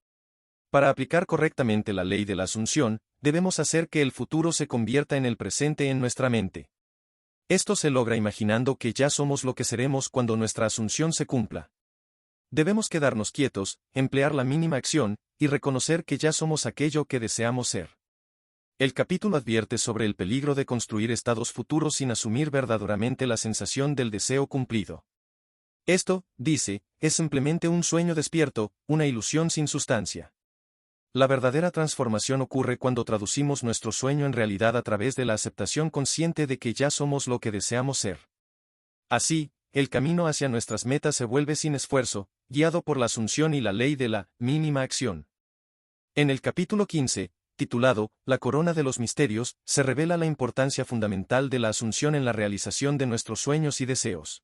Para aplicar correctamente la ley de la asunción, debemos hacer que el futuro se convierta en el presente en nuestra mente. Esto se logra imaginando que ya somos lo que seremos cuando nuestra asunción se cumpla. Debemos quedarnos quietos, emplear la mínima acción, y reconocer que ya somos aquello que deseamos ser. El capítulo advierte sobre el peligro de construir estados futuros sin asumir verdaderamente la sensación del deseo cumplido. Esto, dice, es simplemente un sueño despierto, una ilusión sin sustancia. La verdadera transformación ocurre cuando traducimos nuestro sueño en realidad a través de la aceptación consciente de que ya somos lo que deseamos ser. Así, el camino hacia nuestras metas se vuelve sin esfuerzo, guiado por la asunción y la ley de la mínima acción. En el capítulo 15, titulado La corona de los misterios, se revela la importancia fundamental de la asunción en la realización de nuestros sueños y deseos.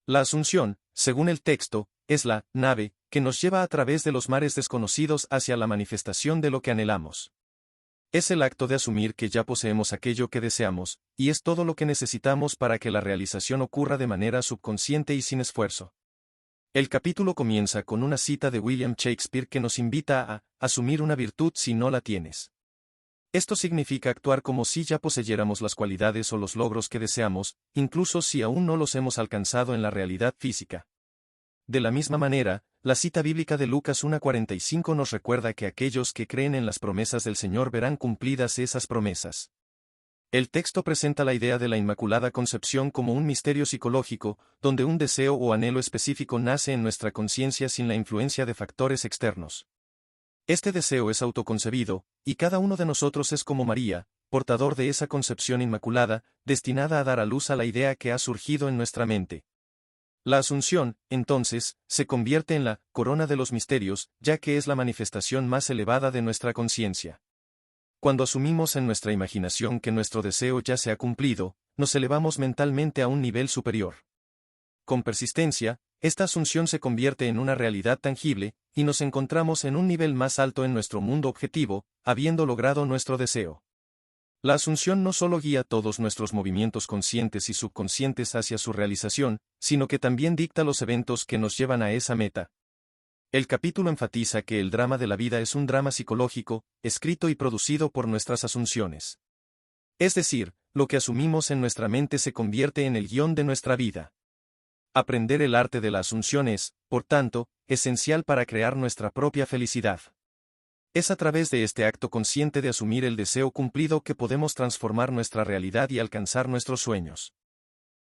La asunción, según el texto, es la nave que nos lleva a través de los mares desconocidos hacia la manifestación de lo que anhelamos. Es el acto de asumir que ya poseemos aquello que deseamos, y es todo lo que necesitamos para que la realización ocurra de manera subconsciente y sin esfuerzo. El capítulo comienza con una cita de William Shakespeare que nos invita a asumir una virtud si no la tienes. Esto significa actuar como si ya poseyéramos las cualidades o los logros que deseamos, incluso si aún no los hemos alcanzado en la realidad física. De la misma manera, la cita bíblica de Lucas 1:45 nos recuerda que aquellos que creen en las promesas del Señor verán cumplidas esas promesas. El texto presenta la idea de la Inmaculada Concepción como un misterio psicológico, donde un deseo o anhelo específico nace en nuestra conciencia sin la influencia de factores externos. Este deseo es autoconcebido, y cada uno de nosotros es como María, portador de esa concepción inmaculada, destinada a dar a luz a la idea que ha surgido en nuestra mente. La asunción, entonces, se convierte en la corona de los misterios, ya que es la manifestación más elevada de nuestra conciencia. Cuando asumimos en nuestra imaginación que nuestro deseo ya se ha cumplido, nos elevamos mentalmente a un nivel superior. Con persistencia, esta asunción se convierte en una realidad tangible, y nos encontramos en un nivel más alto en nuestro mundo objetivo, habiendo logrado nuestro deseo. La asunción no solo guía todos nuestros movimientos conscientes y subconscientes hacia su realización, sino que también dicta los eventos que nos llevan a esa meta. El capítulo enfatiza que el drama de la vida es un drama psicológico, escrito y producido por nuestras asunciones. Es decir, lo que asumimos en nuestra mente se convierte en el guión de nuestra vida. Aprender el arte de la asunción es, por tanto, esencial para crear nuestra propia felicidad. Es a través de este acto consciente de asumir el deseo cumplido que podemos transformar nuestra realidad y alcanzar nuestros sueños.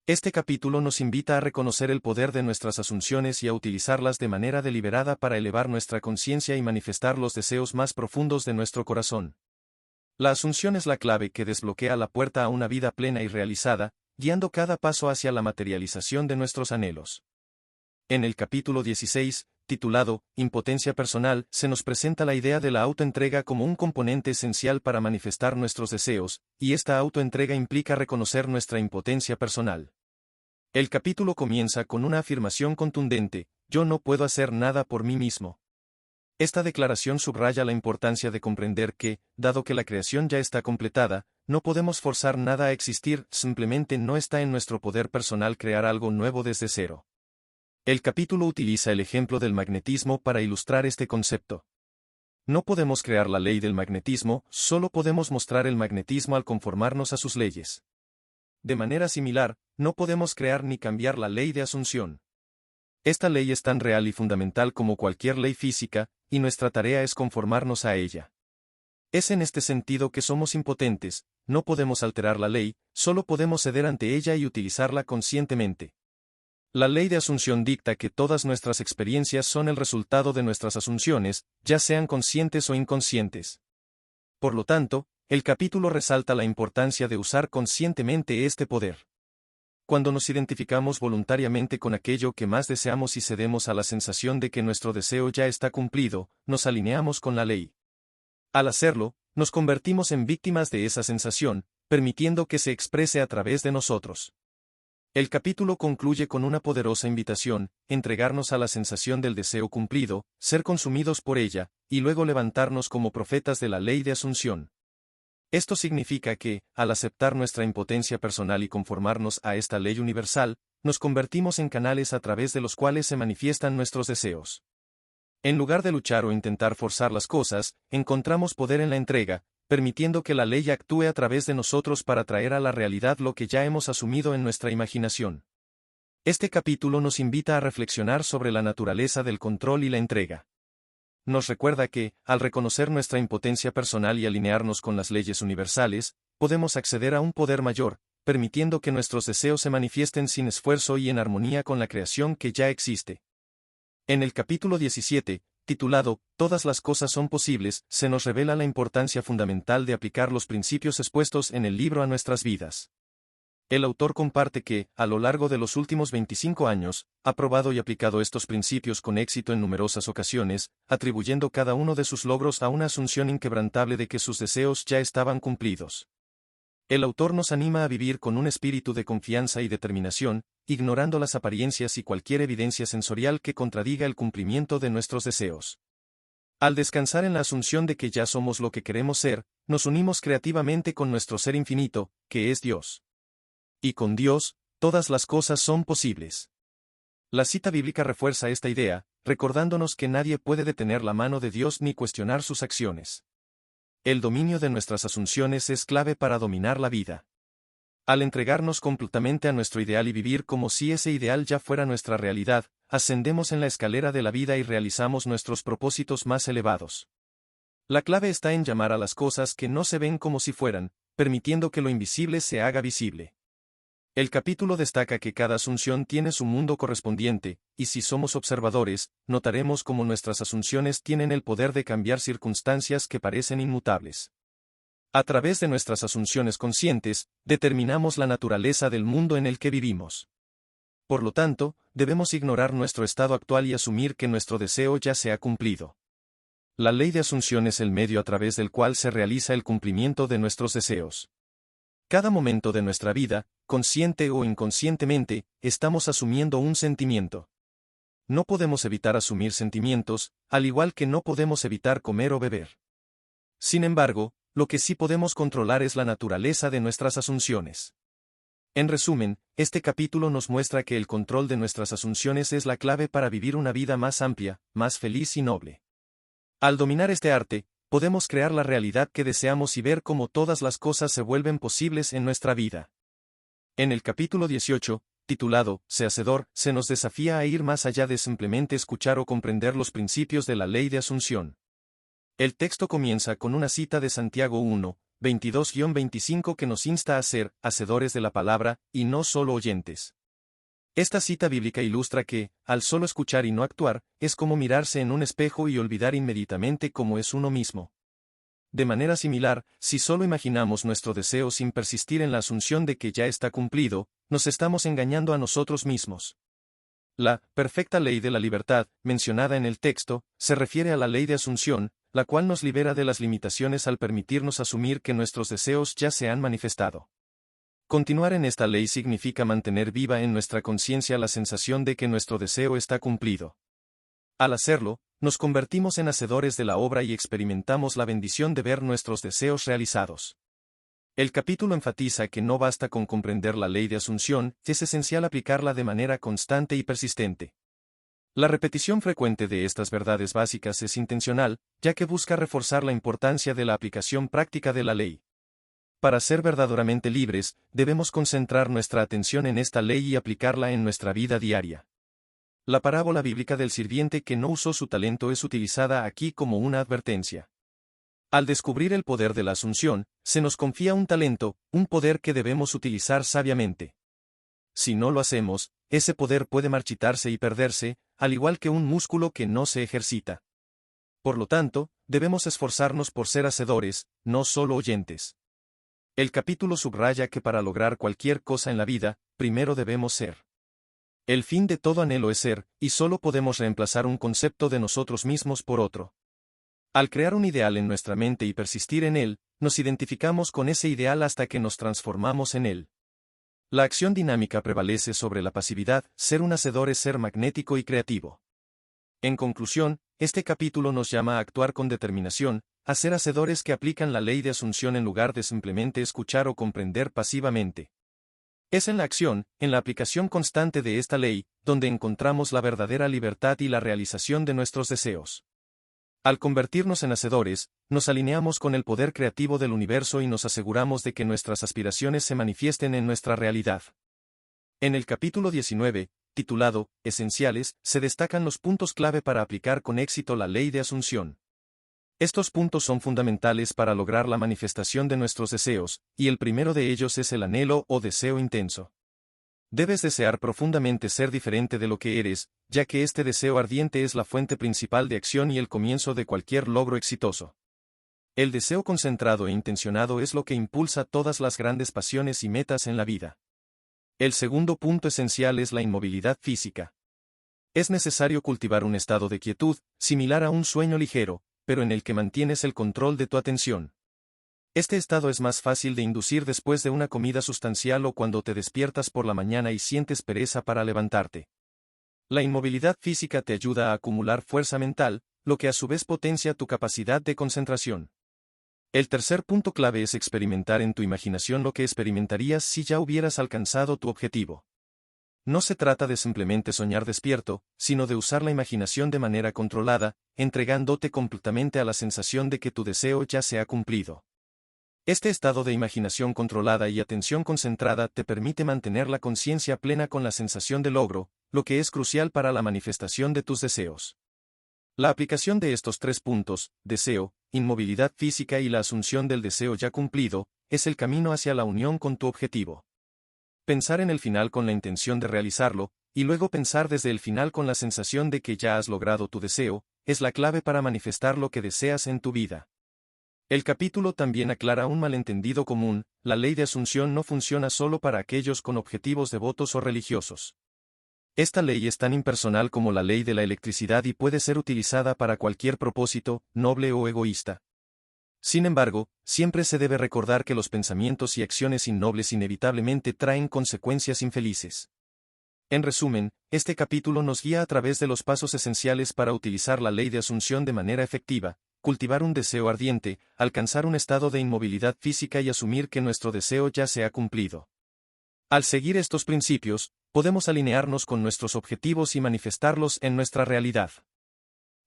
Este capítulo nos invita a reconocer el poder de nuestras asunciones y a utilizarlas de manera deliberada para elevar nuestra conciencia y manifestar los deseos más profundos de nuestro corazón. La asunción es la clave que desbloquea la puerta a una vida plena y realizada, guiando cada paso hacia la materialización de nuestros anhelos. En el capítulo 16, titulado Impotencia personal, se nos presenta la idea de la autoentrega como un componente esencial para manifestar nuestros deseos, y esta autoentrega implica reconocer nuestra impotencia personal. El capítulo comienza con una afirmación contundente: yo no puedo hacer nada por mí mismo. Esta declaración subraya la importancia de comprender que, dado que la creación ya está completada, no podemos forzar nada a existir, simplemente no está en nuestro poder personal crear algo nuevo desde cero. El capítulo utiliza el ejemplo del magnetismo para ilustrar este concepto. No podemos crear la ley del magnetismo, solo podemos mostrar el magnetismo al conformarnos a sus leyes. De manera similar, no podemos crear ni cambiar la ley de asunción. Esta ley es tan real y fundamental como cualquier ley física, y nuestra tarea es conformarnos a ella. Es en este sentido que somos impotentes, no podemos alterar la ley, solo podemos ceder ante ella y utilizarla conscientemente. La ley de asunción dicta que todas nuestras experiencias son el resultado de nuestras asunciones, ya sean conscientes o inconscientes. Por lo tanto, el capítulo resalta la importancia de usar conscientemente este poder. Cuando nos identificamos voluntariamente con aquello que más deseamos y cedemos a la sensación de que nuestro deseo ya está cumplido, nos alineamos con la ley. Al hacerlo, nos convertimos en víctimas de esa sensación, permitiendo que se exprese a través de nosotros. El capítulo concluye con una poderosa invitación, entregarnos a la sensación del deseo cumplido, ser consumidos por ella, y luego levantarnos como profetas de la ley de asunción. Esto significa que, al aceptar nuestra impotencia personal y conformarnos a esta ley universal, nos convertimos en canales a través de los cuales se manifiestan nuestros deseos. En lugar de luchar o intentar forzar las cosas, encontramos poder en la entrega, permitiendo que la ley actúe a través de nosotros para traer a la realidad lo que ya hemos asumido en nuestra imaginación. Este capítulo nos invita a reflexionar sobre la naturaleza del control y la entrega. Nos recuerda que, al reconocer nuestra impotencia personal y alinearnos con las leyes universales, podemos acceder a un poder mayor, permitiendo que nuestros deseos se manifiesten sin esfuerzo y en armonía con la creación que ya existe. En el capítulo 17, titulado Todas las cosas son posibles, se nos revela la importancia fundamental de aplicar los principios expuestos en el libro a nuestras vidas. El autor comparte que, a lo largo de los últimos 25 años, ha probado y aplicado estos principios con éxito en numerosas ocasiones, atribuyendo cada uno de sus logros a una asunción inquebrantable de que sus deseos ya estaban cumplidos. El autor nos anima a vivir con un espíritu de confianza y determinación, ignorando las apariencias y cualquier evidencia sensorial que contradiga el cumplimiento de nuestros deseos. Al descansar en la asunción de que ya somos lo que queremos ser, nos unimos creativamente con nuestro ser infinito, que es Dios. Y con Dios, todas las cosas son posibles. La cita bíblica refuerza esta idea, recordándonos que nadie puede detener la mano de Dios ni cuestionar sus acciones. El dominio de nuestras asunciones es clave para dominar la vida. Al entregarnos completamente a nuestro ideal y vivir como si ese ideal ya fuera nuestra realidad, ascendemos en la escalera de la vida y realizamos nuestros propósitos más elevados. La clave está en llamar a las cosas que no se ven como si fueran, permitiendo que lo invisible se haga visible. El capítulo destaca que cada asunción tiene su mundo correspondiente, y si somos observadores, notaremos cómo nuestras asunciones tienen el poder de cambiar circunstancias que parecen inmutables. A través de nuestras asunciones conscientes, determinamos la naturaleza del mundo en el que vivimos. Por lo tanto, debemos ignorar nuestro estado actual y asumir que nuestro deseo ya se ha cumplido. La ley de asunción es el medio a través del cual se realiza el cumplimiento de nuestros deseos. Cada momento de nuestra vida, consciente o inconscientemente, estamos asumiendo un sentimiento. No podemos evitar asumir sentimientos, al igual que no podemos evitar comer o beber. Sin embargo, lo que sí podemos controlar es la naturaleza de nuestras asunciones. En resumen, este capítulo nos muestra que el control de nuestras asunciones es la clave para vivir una vida más amplia, más feliz y noble. Al dominar este arte, podemos crear la realidad que deseamos y ver cómo todas las cosas se vuelven posibles en nuestra vida. En el capítulo 18, titulado Sé hacedor, se nos desafía a ir más allá de simplemente escuchar o comprender los principios de la ley de asunción. El texto comienza con una cita de Santiago 1, 22-25 que nos insta a ser hacedores de la palabra, y no solo oyentes. Esta cita bíblica ilustra que, al solo escuchar y no actuar, es como mirarse en un espejo y olvidar inmediatamente cómo es uno mismo. De manera similar, si solo imaginamos nuestro deseo sin persistir en la asunción de que ya está cumplido, nos estamos engañando a nosotros mismos. La perfecta ley de la libertad, mencionada en el texto, se refiere a la ley de asunción, la cual nos libera de las limitaciones al permitirnos asumir que nuestros deseos ya se han manifestado. Continuar en esta ley significa mantener viva en nuestra conciencia la sensación de que nuestro deseo está cumplido. Al hacerlo, nos convertimos en hacedores de la obra y experimentamos la bendición de ver nuestros deseos realizados. El capítulo enfatiza que no basta con comprender la ley de asunción, es esencial aplicarla de manera constante y persistente. La repetición frecuente de estas verdades básicas es intencional, ya que busca reforzar la importancia de la aplicación práctica de la ley. Para ser verdaderamente libres, debemos concentrar nuestra atención en esta ley y aplicarla en nuestra vida diaria. La parábola bíblica del sirviente que no usó su talento es utilizada aquí como una advertencia. Al descubrir el poder de la asunción, se nos confía un talento, un poder que debemos utilizar sabiamente. Si no lo hacemos, ese poder puede marchitarse y perderse, al igual que un músculo que no se ejercita. Por lo tanto, debemos esforzarnos por ser hacedores, no solo oyentes. El capítulo subraya que para lograr cualquier cosa en la vida, primero debemos ser. El fin de todo anhelo es ser, y solo podemos reemplazar un concepto de nosotros mismos por otro. Al crear un ideal en nuestra mente y persistir en él, nos identificamos con ese ideal hasta que nos transformamos en él. La acción dinámica prevalece sobre la pasividad, ser un hacedor es ser magnético y creativo. En conclusión, este capítulo nos llama a actuar con determinación, a ser hacedores que aplican la ley de asunción en lugar de simplemente escuchar o comprender pasivamente. Es en la acción, en la aplicación constante de esta ley, donde encontramos la verdadera libertad y la realización de nuestros deseos. Al convertirnos en hacedores, nos alineamos con el poder creativo del universo y nos aseguramos de que nuestras aspiraciones se manifiesten en nuestra realidad. En el capítulo 19, titulado Esenciales, se destacan los puntos clave para aplicar con éxito la ley de asunción. Estos puntos son fundamentales para lograr la manifestación de nuestros deseos, y el primero de ellos es el anhelo o deseo intenso. Debes desear profundamente ser diferente de lo que eres, ya que este deseo ardiente es la fuente principal de acción y el comienzo de cualquier logro exitoso. El deseo concentrado e intencionado es lo que impulsa todas las grandes pasiones y metas en la vida. El segundo punto esencial es la inmovilidad física. Es necesario cultivar un estado de quietud, similar a un sueño ligero, pero en el que mantienes el control de tu atención. Este estado es más fácil de inducir después de una comida sustancial o cuando te despiertas por la mañana y sientes pereza para levantarte. La inmovilidad física te ayuda a acumular fuerza mental, lo que a su vez potencia tu capacidad de concentración. El tercer punto clave es experimentar en tu imaginación lo que experimentarías si ya hubieras alcanzado tu objetivo. No se trata de simplemente soñar despierto, sino de usar la imaginación de manera controlada, entregándote completamente a la sensación de que tu deseo ya se ha cumplido. Este estado de imaginación controlada y atención concentrada te permite mantener la conciencia plena con la sensación de logro, lo que es crucial para la manifestación de tus deseos. La aplicación de estos tres puntos, deseo, inmovilidad física y la asunción del deseo ya cumplido, es el camino hacia la unión con tu objetivo. Pensar en el final con la intención de realizarlo, y luego pensar desde el final con la sensación de que ya has logrado tu deseo, es la clave para manifestar lo que deseas en tu vida. El capítulo también aclara un malentendido común: la ley de asunción no funciona solo para aquellos con objetivos devotos o religiosos. Esta ley es tan impersonal como la ley de la electricidad y puede ser utilizada para cualquier propósito, noble o egoísta. Sin embargo, siempre se debe recordar que los pensamientos y acciones innobles inevitablemente traen consecuencias infelices. En resumen, este capítulo nos guía a través de los pasos esenciales para utilizar la ley de asunción de manera efectiva: cultivar un deseo ardiente, alcanzar un estado de inmovilidad física y asumir que nuestro deseo ya se ha cumplido. Al seguir estos principios, podemos alinearnos con nuestros objetivos y manifestarlos en nuestra realidad.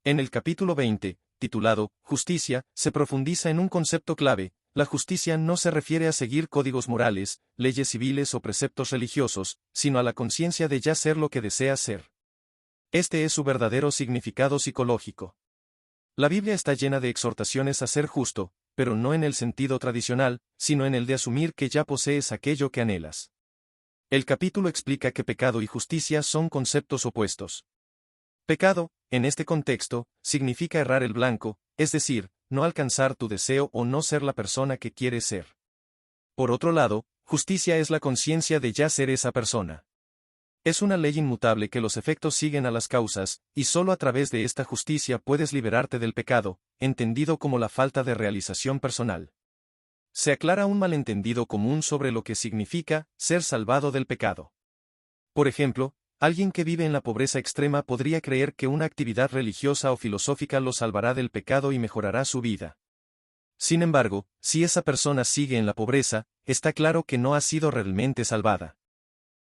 En el capítulo 20, titulado Justicia, se profundiza en un concepto clave: la justicia no se refiere a seguir códigos morales, leyes civiles o preceptos religiosos, sino a la conciencia de ya ser lo que deseas ser. Este es su verdadero significado psicológico. La Biblia está llena de exhortaciones a ser justo, pero no en el sentido tradicional, sino en el de asumir que ya posees aquello que anhelas. El capítulo explica que pecado y justicia son conceptos opuestos. Pecado, en este contexto, significa errar el blanco, es decir, no alcanzar tu deseo o no ser la persona que quieres ser. Por otro lado, justicia es la conciencia de ya ser esa persona. Es una ley inmutable que los efectos siguen a las causas, y solo a través de esta justicia puedes liberarte del pecado, entendido como la falta de realización personal. Se aclara un malentendido común sobre lo que significa ser salvado del pecado. Por ejemplo, alguien que vive en la pobreza extrema podría creer que una actividad religiosa o filosófica lo salvará del pecado y mejorará su vida. Sin embargo, si esa persona sigue en la pobreza, está claro que no ha sido realmente salvada.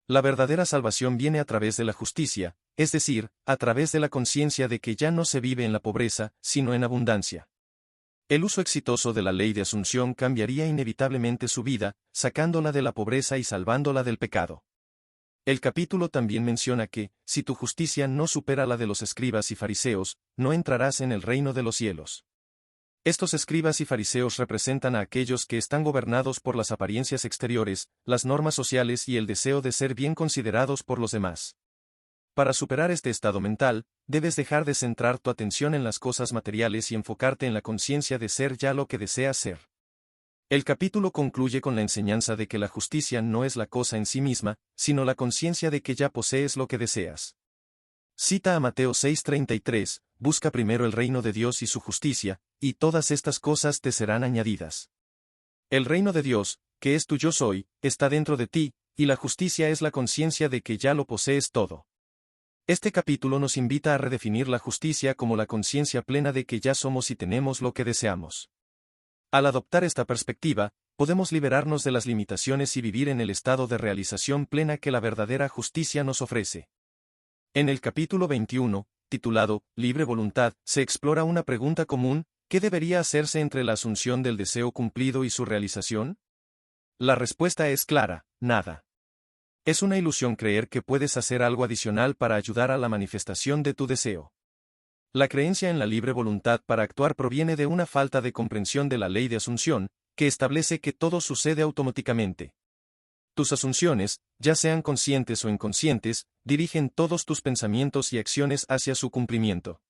La verdadera salvación viene a través de la justicia, es decir, a través de la conciencia de que ya no se vive en la pobreza, sino en abundancia. El uso exitoso de la ley de asunción cambiaría inevitablemente su vida, sacándola de la pobreza y salvándola del pecado. El capítulo también menciona que, si tu justicia no supera la de los escribas y fariseos, no entrarás en el reino de los cielos. Estos escribas y fariseos representan a aquellos que están gobernados por las apariencias exteriores, las normas sociales y el deseo de ser bien considerados por los demás. Para superar este estado mental, debes dejar de centrar tu atención en las cosas materiales y enfocarte en la conciencia de ser ya lo que deseas ser. El capítulo concluye con la enseñanza de que la justicia no es la cosa en sí misma, sino la conciencia de que ya posees lo que deseas. Cita a Mateo 6:33, busca primero el reino de Dios y su justicia, y todas estas cosas te serán añadidas. El reino de Dios, que es tu yo soy, está dentro de ti, y la justicia es la conciencia de que ya lo posees todo. Este capítulo nos invita a redefinir la justicia como la conciencia plena de que ya somos y tenemos lo que deseamos. Al adoptar esta perspectiva, podemos liberarnos de las limitaciones y vivir en el estado de realización plena que la verdadera justicia nos ofrece. En el capítulo 21, titulado Libre Voluntad, se explora una pregunta común: ¿qué debería hacerse entre la asunción del deseo cumplido y su realización? La respuesta es clara: nada. Es una ilusión creer que puedes hacer algo adicional para ayudar a la manifestación de tu deseo. La creencia en la libre voluntad para actuar proviene de una falta de comprensión de la ley de asunción, que establece que todo sucede automáticamente. Tus asunciones, ya sean conscientes o inconscientes, dirigen todos tus pensamientos y acciones hacia su cumplimiento.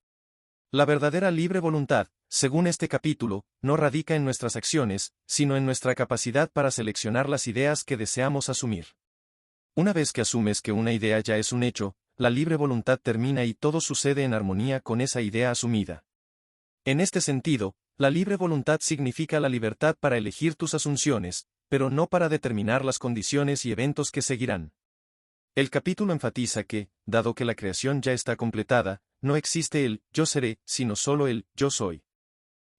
La verdadera libre voluntad, según este capítulo, no radica en nuestras acciones, sino en nuestra capacidad para seleccionar las ideas que deseamos asumir. Una vez que asumes que una idea ya es un hecho, la libre voluntad termina y todo sucede en armonía con esa idea asumida. En este sentido, la libre voluntad significa la libertad para elegir tus asunciones, pero no para determinar las condiciones y eventos que seguirán. El capítulo enfatiza que, dado que la creación ya está completada, no existe el yo seré, sino solo el yo soy.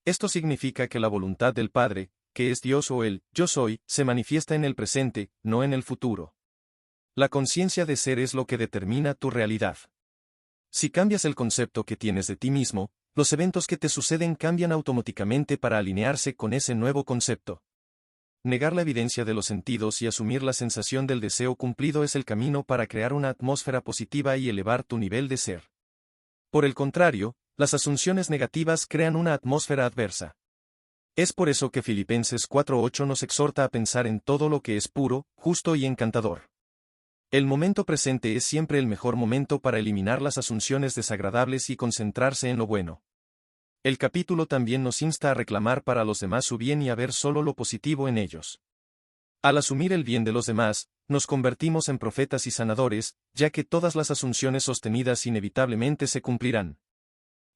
Esto significa que la voluntad del Padre, que es Dios, o el yo soy, se manifiesta en el presente, no en el futuro. La conciencia de ser es lo que determina tu realidad. Si cambias el concepto que tienes de ti mismo, los eventos que te suceden cambian automáticamente para alinearse con ese nuevo concepto. Negar la evidencia de los sentidos y asumir la sensación del deseo cumplido es el camino para crear una atmósfera positiva y elevar tu nivel de ser. Por el contrario, las asunciones negativas crean una atmósfera adversa. Es por eso que Filipenses 4:8 nos exhorta a pensar en todo lo que es puro, justo y encantador. El momento presente es siempre el mejor momento para eliminar las asunciones desagradables y concentrarse en lo bueno. El capítulo también nos insta a reclamar para los demás su bien y a ver solo lo positivo en ellos. Al asumir el bien de los demás, nos convertimos en profetas y sanadores, ya que todas las asunciones sostenidas inevitablemente se cumplirán.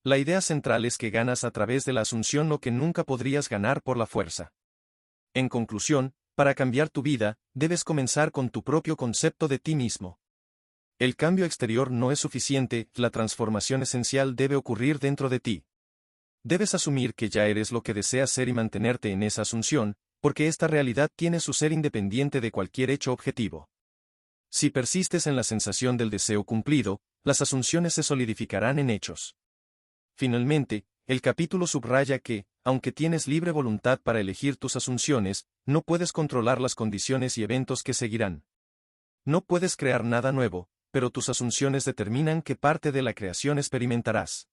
La idea central es que ganas a través de la asunción lo que nunca podrías ganar por la fuerza. En conclusión, para cambiar tu vida, debes comenzar con tu propio concepto de ti mismo. El cambio exterior no es suficiente, la transformación esencial debe ocurrir dentro de ti. Debes asumir que ya eres lo que deseas ser y mantenerte en esa asunción, porque esta realidad tiene su ser independiente de cualquier hecho objetivo. Si persistes en la sensación del deseo cumplido, las asunciones se solidificarán en hechos. Finalmente, el capítulo subraya que, aunque tienes libre voluntad para elegir tus asunciones, no puedes controlar las condiciones y eventos que seguirán. No puedes crear nada nuevo, pero tus asunciones determinan qué parte de la creación experimentarás.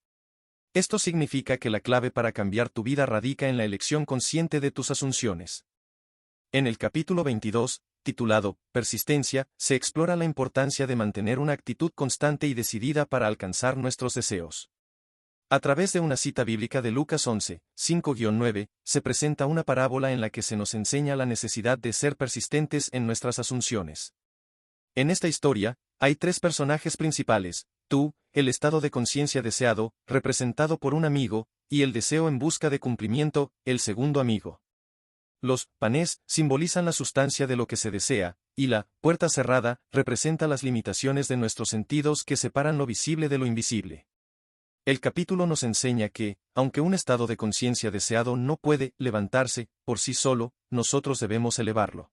Esto significa que la clave para cambiar tu vida radica en la elección consciente de tus asunciones. En el capítulo 22, titulado Persistencia, se explora la importancia de mantener una actitud constante y decidida para alcanzar nuestros deseos. A través de una cita bíblica de Lucas 11, 5-9, se presenta una parábola en la que se nos enseña la necesidad de ser persistentes en nuestras asunciones. En esta historia, hay tres personajes principales: tú, el estado de conciencia deseado, representado por un amigo, y el deseo en busca de cumplimiento, el segundo amigo. Los panes simbolizan la sustancia de lo que se desea, y la puerta cerrada representa las limitaciones de nuestros sentidos que separan lo visible de lo invisible. El capítulo nos enseña que, aunque un estado de conciencia deseado no puede levantarse por sí solo, nosotros debemos elevarlo.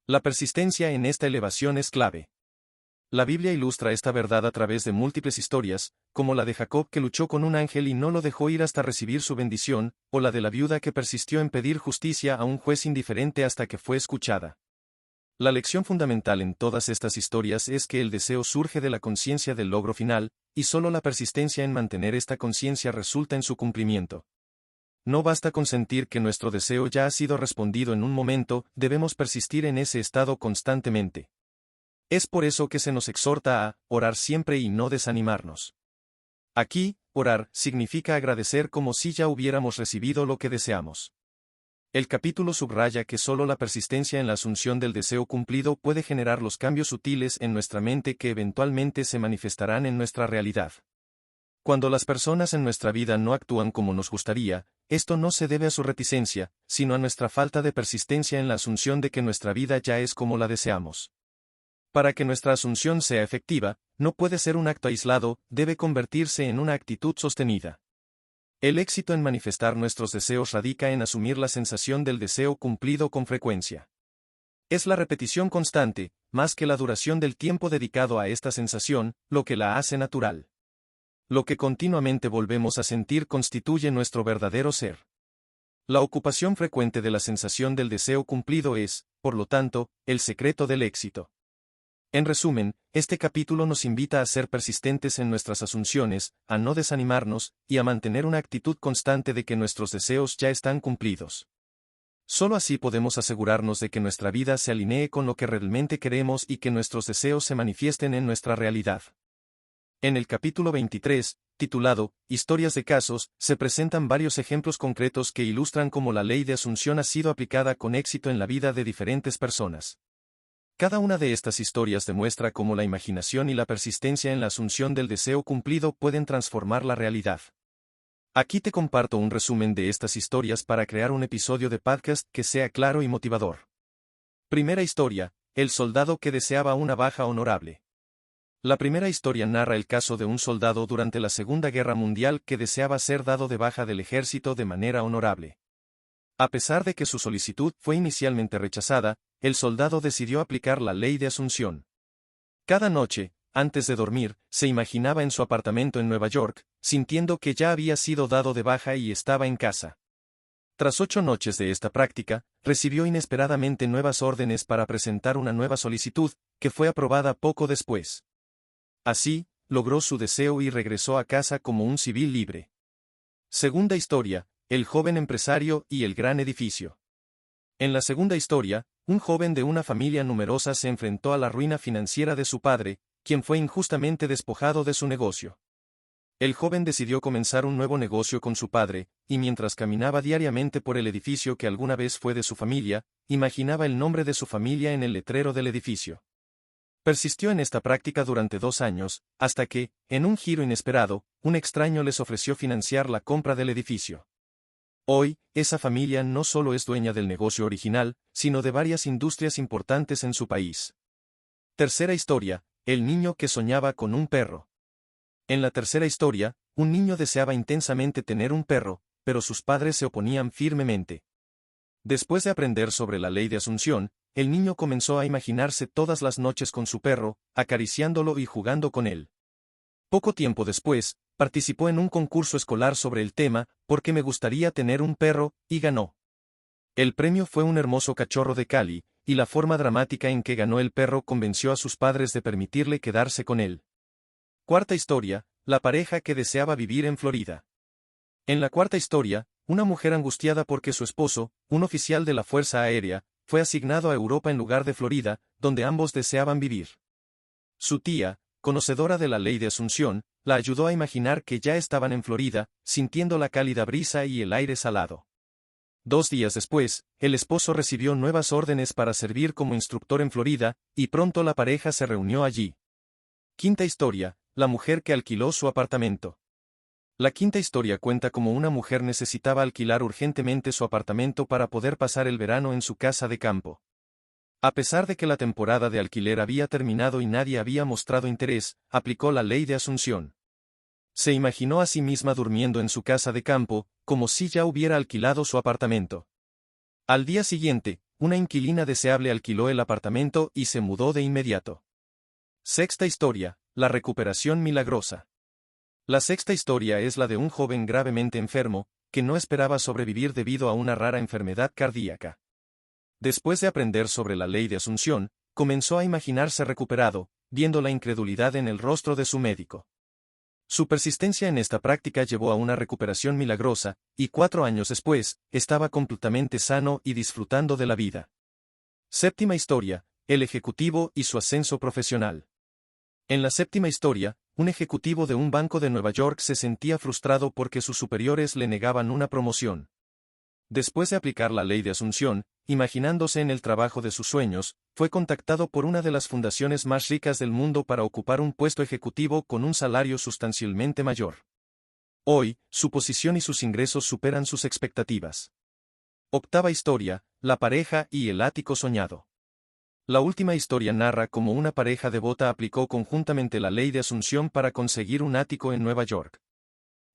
La persistencia en esta elevación es clave. La Biblia ilustra esta verdad a través de múltiples historias, como la de Jacob que luchó con un ángel y no lo dejó ir hasta recibir su bendición, o la de la viuda que persistió en pedir justicia a un juez indiferente hasta que fue escuchada. La lección fundamental en todas estas historias es que el deseo surge de la conciencia del logro final, y solo la persistencia en mantener esta conciencia resulta en su cumplimiento. No basta con sentir que nuestro deseo ya ha sido respondido en un momento, debemos persistir en ese estado constantemente. Es por eso que se nos exhorta a orar siempre y no desanimarnos. Aquí, orar significa agradecer como si ya hubiéramos recibido lo que deseamos. El capítulo subraya que solo la persistencia en la asunción del deseo cumplido puede generar los cambios sutiles en nuestra mente que eventualmente se manifestarán en nuestra realidad. Cuando las personas en nuestra vida no actúan como nos gustaría, esto no se debe a su reticencia, sino a nuestra falta de persistencia en la asunción de que nuestra vida ya es como la deseamos. Para que nuestra asunción sea efectiva, no puede ser un acto aislado, debe convertirse en una actitud sostenida. El éxito en manifestar nuestros deseos radica en asumir la sensación del deseo cumplido con frecuencia. Es la repetición constante, más que la duración del tiempo dedicado a esta sensación, lo que la hace natural. Lo que continuamente volvemos a sentir constituye nuestro verdadero ser. La ocupación frecuente de la sensación del deseo cumplido es, por lo tanto, el secreto del éxito. En resumen, este capítulo nos invita a ser persistentes en nuestras asunciones, a no desanimarnos, y a mantener una actitud constante de que nuestros deseos ya están cumplidos. Solo así podemos asegurarnos de que nuestra vida se alinee con lo que realmente queremos y que nuestros deseos se manifiesten en nuestra realidad. En el capítulo 23, titulado Historias de casos, se presentan varios ejemplos concretos que ilustran cómo la ley de asunción ha sido aplicada con éxito en la vida de diferentes personas. Cada una de estas historias demuestra cómo la imaginación y la persistencia en la asunción del deseo cumplido pueden transformar la realidad. Aquí te comparto un resumen de estas historias para crear un episodio de podcast que sea claro y motivador. Primera historia, el soldado que deseaba una baja honorable. La primera historia narra el caso de un soldado durante la Segunda Guerra Mundial que deseaba ser dado de baja del ejército de manera honorable. A pesar de que su solicitud fue inicialmente rechazada, el soldado decidió aplicar la ley de asunción. Cada noche, antes de dormir, se imaginaba en su apartamento en Nueva York, sintiendo que ya había sido dado de baja y estaba en casa. Tras 8 noches de esta práctica, recibió inesperadamente nuevas órdenes para presentar una nueva solicitud, que fue aprobada poco después. Así, logró su deseo y regresó a casa como un civil libre. Segunda historia, el joven empresario y el gran edificio. En la segunda historia, un joven de una familia numerosa se enfrentó a la ruina financiera de su padre, quien fue injustamente despojado de su negocio. El joven decidió comenzar un nuevo negocio con su padre, y mientras caminaba diariamente por el edificio que alguna vez fue de su familia, imaginaba el nombre de su familia en el letrero del edificio. Persistió en esta práctica durante 2 años, hasta que, en un giro inesperado, un extraño les ofreció financiar la compra del edificio. Hoy, esa familia no solo es dueña del negocio original, sino de varias industrias importantes en su país. Tercera historia, el niño que soñaba con un perro. En la tercera historia, un niño deseaba intensamente tener un perro, pero sus padres se oponían firmemente. Después de aprender sobre la ley de asunción, el niño comenzó a imaginarse todas las noches con su perro, acariciándolo y jugando con él. Poco tiempo después, participó en un concurso escolar sobre el tema, «¿Por qué me gustaría tener un perro?», y ganó. El premio fue un hermoso cachorro de Cali, y la forma dramática en que ganó el perro convenció a sus padres de permitirle quedarse con él. Cuarta historia, la pareja que deseaba vivir en Florida. En la cuarta historia, una mujer angustiada porque su esposo, un oficial de la Fuerza Aérea, fue asignado a Europa en lugar de Florida, donde ambos deseaban vivir. Su tía, conocedora de la ley de asunción, la ayudó a imaginar que ya estaban en Florida, sintiendo la cálida brisa y el aire salado. 2 días después, el esposo recibió nuevas órdenes para servir como instructor en Florida, y pronto la pareja se reunió allí. Quinta historia, la mujer que alquiló su apartamento. La quinta historia cuenta cómo una mujer necesitaba alquilar urgentemente su apartamento para poder pasar el verano en su casa de campo. A pesar de que la temporada de alquiler había terminado y nadie había mostrado interés, aplicó la ley de asunción. Se imaginó a sí misma durmiendo en su casa de campo, como si ya hubiera alquilado su apartamento. Al día siguiente, una inquilina deseable alquiló el apartamento y se mudó de inmediato. Sexta historia, la recuperación milagrosa. La sexta historia es la de un joven gravemente enfermo, que no esperaba sobrevivir debido a una rara enfermedad cardíaca. Después de aprender sobre la ley de asunción, comenzó a imaginarse recuperado, viendo la incredulidad en el rostro de su médico. Su persistencia en esta práctica llevó a una recuperación milagrosa, y 4 años después, estaba completamente sano y disfrutando de la vida. Séptima historia, el ejecutivo y su ascenso profesional. En la séptima historia, un ejecutivo de un banco de Nueva York se sentía frustrado porque sus superiores le negaban una promoción. Después de aplicar la ley de Asunción, imaginándose en el trabajo de sus sueños, fue contactado por una de las fundaciones más ricas del mundo para ocupar un puesto ejecutivo con un salario sustancialmente mayor. Hoy, su posición y sus ingresos superan sus expectativas. Octava historia, la pareja y el ático soñado. La última historia narra cómo una pareja devota aplicó conjuntamente la ley de Asunción para conseguir un ático en Nueva York.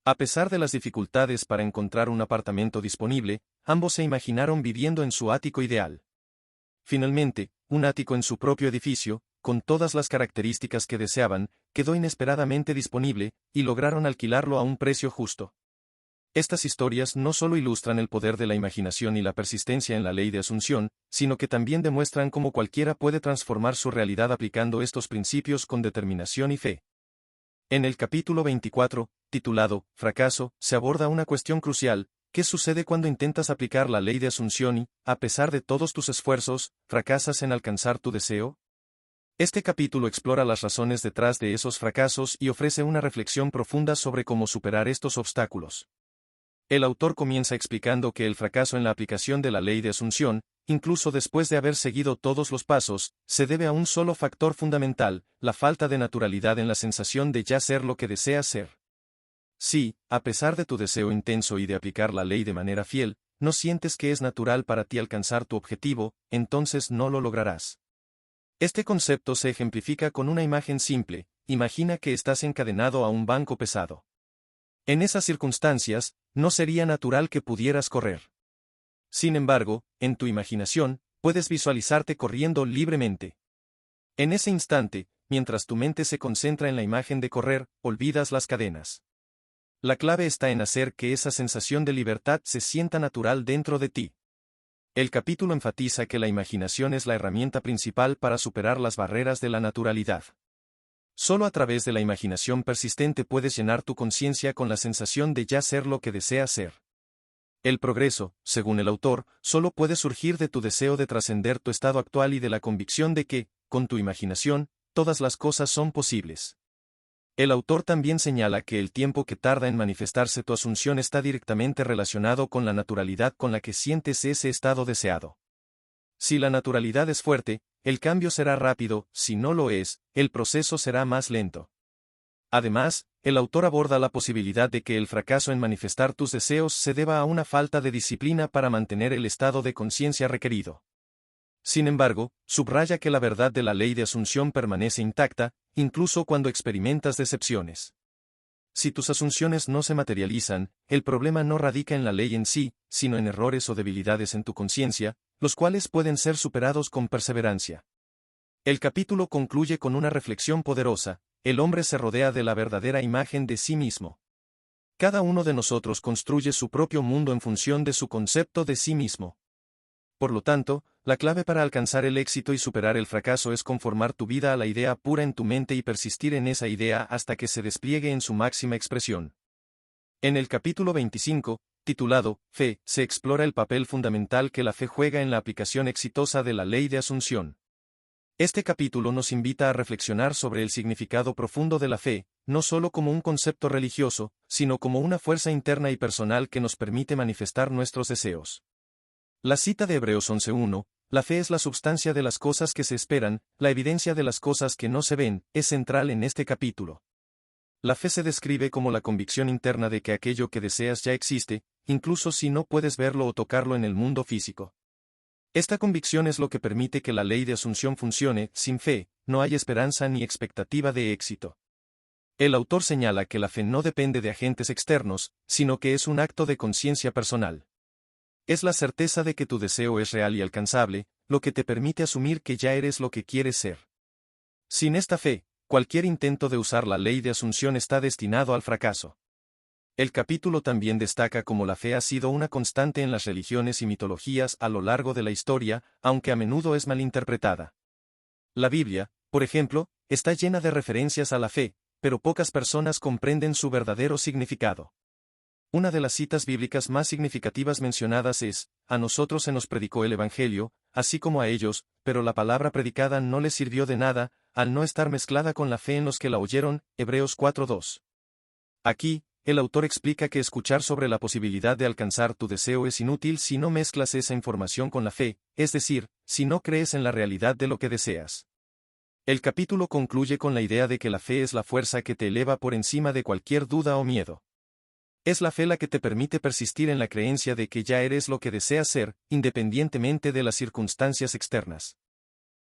A pesar de las dificultades para encontrar un apartamento disponible, ambos se imaginaron viviendo en su ático ideal. Finalmente, un ático en su propio edificio, con todas las características que deseaban, quedó inesperadamente disponible, y lograron alquilarlo a un precio justo. Estas historias no solo ilustran el poder de la imaginación y la persistencia en la ley de Asunción, sino que también demuestran cómo cualquiera puede transformar su realidad aplicando estos principios con determinación y fe. En el capítulo 24, titulado Fracaso, se aborda una cuestión crucial: ¿qué sucede cuando intentas aplicar la ley de Asunción y, a pesar de todos tus esfuerzos, fracasas en alcanzar tu deseo? Este capítulo explora las razones detrás de esos fracasos y ofrece una reflexión profunda sobre cómo superar estos obstáculos. El autor comienza explicando que el fracaso en la aplicación de la ley de Asunción, incluso después de haber seguido todos los pasos, se debe a un solo factor fundamental: la falta de naturalidad en la sensación de ya ser lo que deseas ser. Si, a pesar de tu deseo intenso y de aplicar la ley de manera fiel, no sientes que es natural para ti alcanzar tu objetivo, entonces no lo lograrás. Este concepto se ejemplifica con una imagen simple: imagina que estás encadenado a un banco pesado. En esas circunstancias, no sería natural que pudieras correr. Sin embargo, en tu imaginación, puedes visualizarte corriendo libremente. En ese instante, mientras tu mente se concentra en la imagen de correr, olvidas las cadenas. La clave está en hacer que esa sensación de libertad se sienta natural dentro de ti. El capítulo enfatiza que la imaginación es la herramienta principal para superar las barreras de la naturalidad. Solo a través de la imaginación persistente puedes llenar tu conciencia con la sensación de ya ser lo que deseas ser. El progreso, según el autor, solo puede surgir de tu deseo de trascender tu estado actual y de la convicción de que, con tu imaginación, todas las cosas son posibles. El autor también señala que el tiempo que tarda en manifestarse tu asunción está directamente relacionado con la naturalidad con la que sientes ese estado deseado. Si la naturalidad es fuerte, el cambio será rápido; si no lo es, el proceso será más lento. Además, el autor aborda la posibilidad de que el fracaso en manifestar tus deseos se deba a una falta de disciplina para mantener el estado de conciencia requerido. Sin embargo, subraya que la verdad de la ley de Asunción permanece intacta, incluso cuando experimentas decepciones. Si tus asunciones no se materializan, el problema no radica en la ley en sí, sino en errores o debilidades en tu conciencia, los cuales pueden ser superados con perseverancia. El capítulo concluye con una reflexión poderosa: el hombre se rodea de la verdadera imagen de sí mismo. Cada uno de nosotros construye su propio mundo en función de su concepto de sí mismo. Por lo tanto, la clave para alcanzar el éxito y superar el fracaso es conformar tu vida a la idea pura en tu mente y persistir en esa idea hasta que se despliegue en su máxima expresión. En el capítulo 25, titulado Fe, se explora el papel fundamental que la fe juega en la aplicación exitosa de la ley de Asunción. Este capítulo nos invita a reflexionar sobre el significado profundo de la fe, no solo como un concepto religioso, sino como una fuerza interna y personal que nos permite manifestar nuestros deseos. La cita de Hebreos 11:1, la fe es la substancia de las cosas que se esperan, la evidencia de las cosas que no se ven, es central en este capítulo. La fe se describe como la convicción interna de que aquello que deseas ya existe, incluso si no puedes verlo o tocarlo en el mundo físico. Esta convicción es lo que permite que la ley de Asunción funcione. Sin fe, no hay esperanza ni expectativa de éxito. El autor señala que la fe no depende de agentes externos, sino que es un acto de conciencia personal. Es la certeza de que tu deseo es real y alcanzable, lo que te permite asumir que ya eres lo que quieres ser. Sin esta fe, cualquier intento de usar la ley de Asunción está destinado al fracaso. El capítulo también destaca cómo la fe ha sido una constante en las religiones y mitologías a lo largo de la historia, aunque a menudo es malinterpretada. La Biblia, por ejemplo, está llena de referencias a la fe, pero pocas personas comprenden su verdadero significado. Una de las citas bíblicas más significativas mencionadas es: a nosotros se nos predicó el Evangelio, así como a ellos, pero la palabra predicada no les sirvió de nada, al no estar mezclada con la fe en los que la oyeron. Hebreos 4:2. Aquí, el autor explica que escuchar sobre la posibilidad de alcanzar tu deseo es inútil si no mezclas esa información con la fe, es decir, si no crees en la realidad de lo que deseas. El capítulo concluye con la idea de que la fe es la fuerza que te eleva por encima de cualquier duda o miedo. Es la fe la que te permite persistir en la creencia de que ya eres lo que deseas ser, independientemente de las circunstancias externas.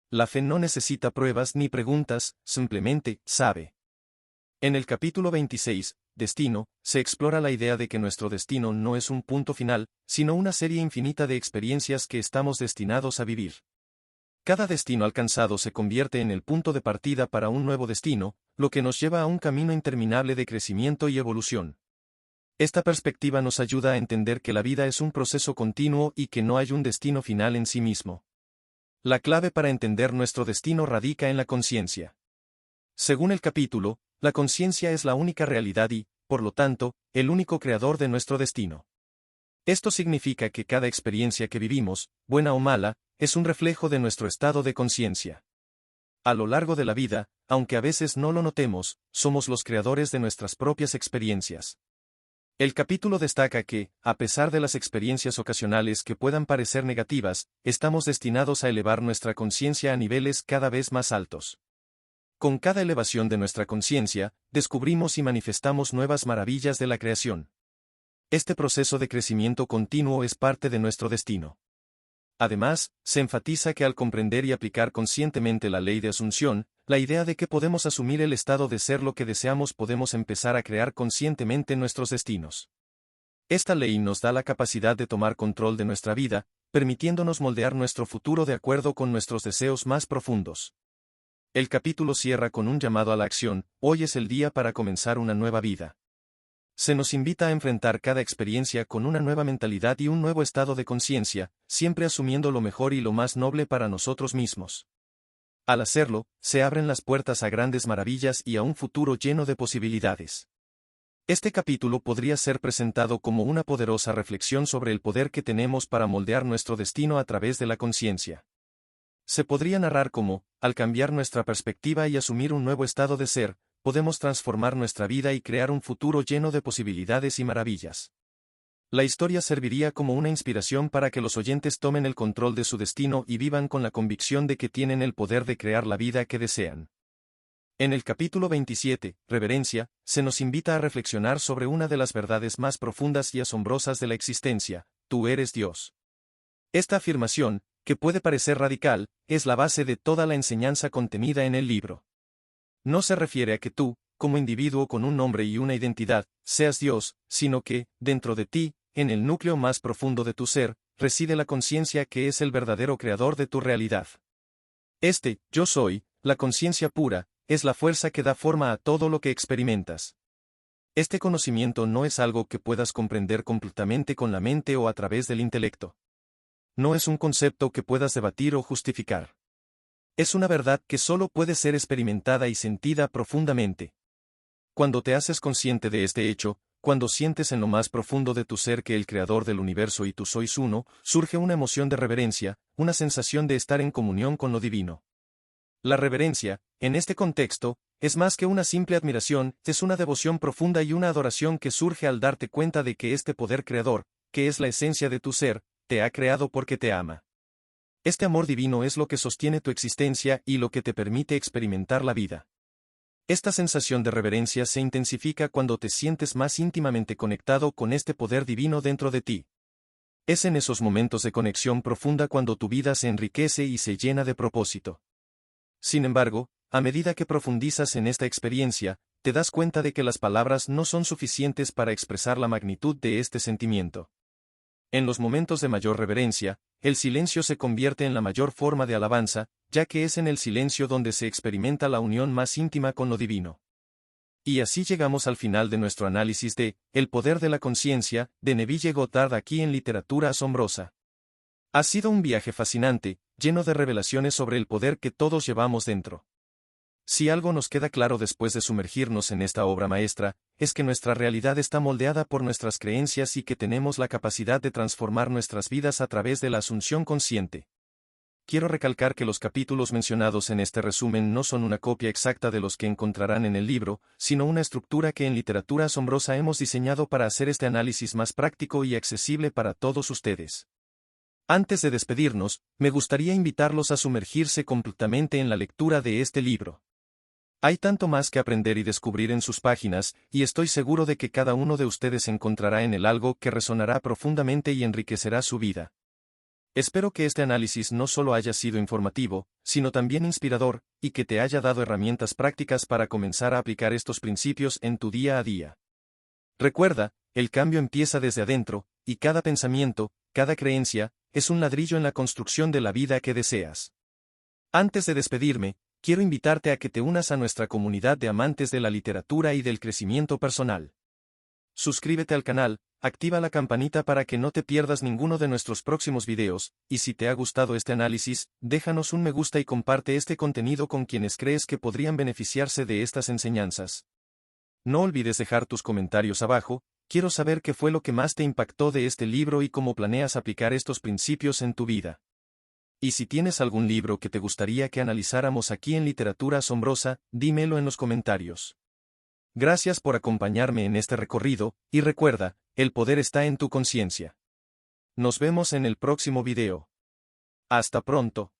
La fe no necesita pruebas ni preguntas, simplemente sabe. En el capítulo 26, Destino, se explora la idea de que nuestro destino no es un punto final, sino una serie infinita de experiencias que estamos destinados a vivir. Cada destino alcanzado se convierte en el punto de partida para un nuevo destino, lo que nos lleva a un camino interminable de crecimiento y evolución. Esta perspectiva nos ayuda a entender que la vida es un proceso continuo y que no hay un destino final en sí mismo. La clave para entender nuestro destino radica en la conciencia. Según el capítulo, la conciencia es la única realidad y, por lo tanto, el único creador de nuestro destino. Esto significa que cada experiencia que vivimos, buena o mala, es un reflejo de nuestro estado de conciencia. A lo largo de la vida, aunque a veces no lo notemos, somos los creadores de nuestras propias experiencias. El capítulo destaca que, a pesar de las experiencias ocasionales que puedan parecer negativas, estamos destinados a elevar nuestra conciencia a niveles cada vez más altos. Con cada elevación de nuestra conciencia, descubrimos y manifestamos nuevas maravillas de la creación. Este proceso de crecimiento continuo es parte de nuestro destino. Además, se enfatiza que al comprender y aplicar conscientemente la ley de asunción, la idea de que podemos asumir el estado de ser lo que deseamos, podemos empezar a crear conscientemente nuestros destinos. Esta ley nos da la capacidad de tomar control de nuestra vida, permitiéndonos moldear nuestro futuro de acuerdo con nuestros deseos más profundos. El capítulo cierra con un llamado a la acción: hoy es el día para comenzar una nueva vida. Se nos invita a enfrentar cada experiencia con una nueva mentalidad y un nuevo estado de conciencia, siempre asumiendo lo mejor y lo más noble para nosotros mismos. Al hacerlo, se abren las puertas a grandes maravillas y a un futuro lleno de posibilidades. Este capítulo podría ser presentado como una poderosa reflexión sobre el poder que tenemos para moldear nuestro destino a través de la conciencia. Se podría narrar cómo, al cambiar nuestra perspectiva y asumir un nuevo estado de ser, podemos transformar nuestra vida y crear un futuro lleno de posibilidades y maravillas. La historia serviría como una inspiración para que los oyentes tomen el control de su destino y vivan con la convicción de que tienen el poder de crear la vida que desean. En el capítulo 27, Reverencia, se nos invita a reflexionar sobre una de las verdades más profundas y asombrosas de la existencia: tú eres Dios. Esta afirmación, que puede parecer radical, es la base de toda la enseñanza contenida en el libro. No se refiere a que tú, como individuo con un nombre y una identidad, seas Dios, sino que, dentro de ti, en el núcleo más profundo de tu ser, reside la conciencia que es el verdadero creador de tu realidad. Este, yo soy, la conciencia pura, es la fuerza que da forma a todo lo que experimentas. Este conocimiento no es algo que puedas comprender completamente con la mente o a través del intelecto. No es un concepto que puedas debatir o justificar. Es una verdad que solo puede ser experimentada y sentida profundamente. Cuando te haces consciente de este hecho, cuando sientes en lo más profundo de tu ser que el creador del universo y tú sois uno, surge una emoción de reverencia, una sensación de estar en comunión con lo divino. La reverencia, en este contexto, es más que una simple admiración, es una devoción profunda y una adoración que surge al darte cuenta de que este poder creador, que es la esencia de tu ser, te ha creado porque te ama. Este amor divino es lo que sostiene tu existencia y lo que te permite experimentar la vida. Esta sensación de reverencia se intensifica cuando te sientes más íntimamente conectado con este poder divino dentro de ti. Es en esos momentos de conexión profunda cuando tu vida se enriquece y se llena de propósito. Sin embargo, a medida que profundizas en esta experiencia, te das cuenta de que las palabras no son suficientes para expresar la magnitud de este sentimiento. En los momentos de mayor reverencia, el silencio se convierte en la mayor forma de alabanza, ya que es en el silencio donde se experimenta la unión más íntima con lo divino. Y así llegamos al final de nuestro análisis de El poder de la conciencia, de Neville Goddard, aquí en Literatura Asombrosa. Ha sido un viaje fascinante, lleno de revelaciones sobre el poder que todos llevamos dentro. Si algo nos queda claro después de sumergirnos en esta obra maestra, es que nuestra realidad está moldeada por nuestras creencias y que tenemos la capacidad de transformar nuestras vidas a través de la asunción consciente. Quiero recalcar que los capítulos mencionados en este resumen no son una copia exacta de los que encontrarán en el libro, sino una estructura que en Literatura Asombrosa hemos diseñado para hacer este análisis más práctico y accesible para todos ustedes. Antes de despedirnos, me gustaría invitarlos a sumergirse completamente en la lectura de este libro. Hay tanto más que aprender y descubrir en sus páginas, y estoy seguro de que cada uno de ustedes encontrará en él algo que resonará profundamente y enriquecerá su vida. Espero que este análisis no solo haya sido informativo, sino también inspirador, y que te haya dado herramientas prácticas para comenzar a aplicar estos principios en tu día a día. Recuerda, el cambio empieza desde adentro, y cada pensamiento, cada creencia, es un ladrillo en la construcción de la vida que deseas. Antes de despedirme, quiero invitarte a que te unas a nuestra comunidad de amantes de la literatura y del crecimiento personal. Suscríbete al canal, activa la campanita para que no te pierdas ninguno de nuestros próximos videos, y si te ha gustado este análisis, déjanos un me gusta y comparte este contenido con quienes crees que podrían beneficiarse de estas enseñanzas. No olvides dejar tus comentarios abajo, quiero saber qué fue lo que más te impactó de este libro y cómo planeas aplicar estos principios en tu vida. Y si tienes algún libro que te gustaría que analizáramos aquí en Literatura Asombrosa, dímelo en los comentarios. Gracias por acompañarme en este recorrido, y recuerda, el poder está en tu conciencia. Nos vemos en el próximo video. Hasta pronto.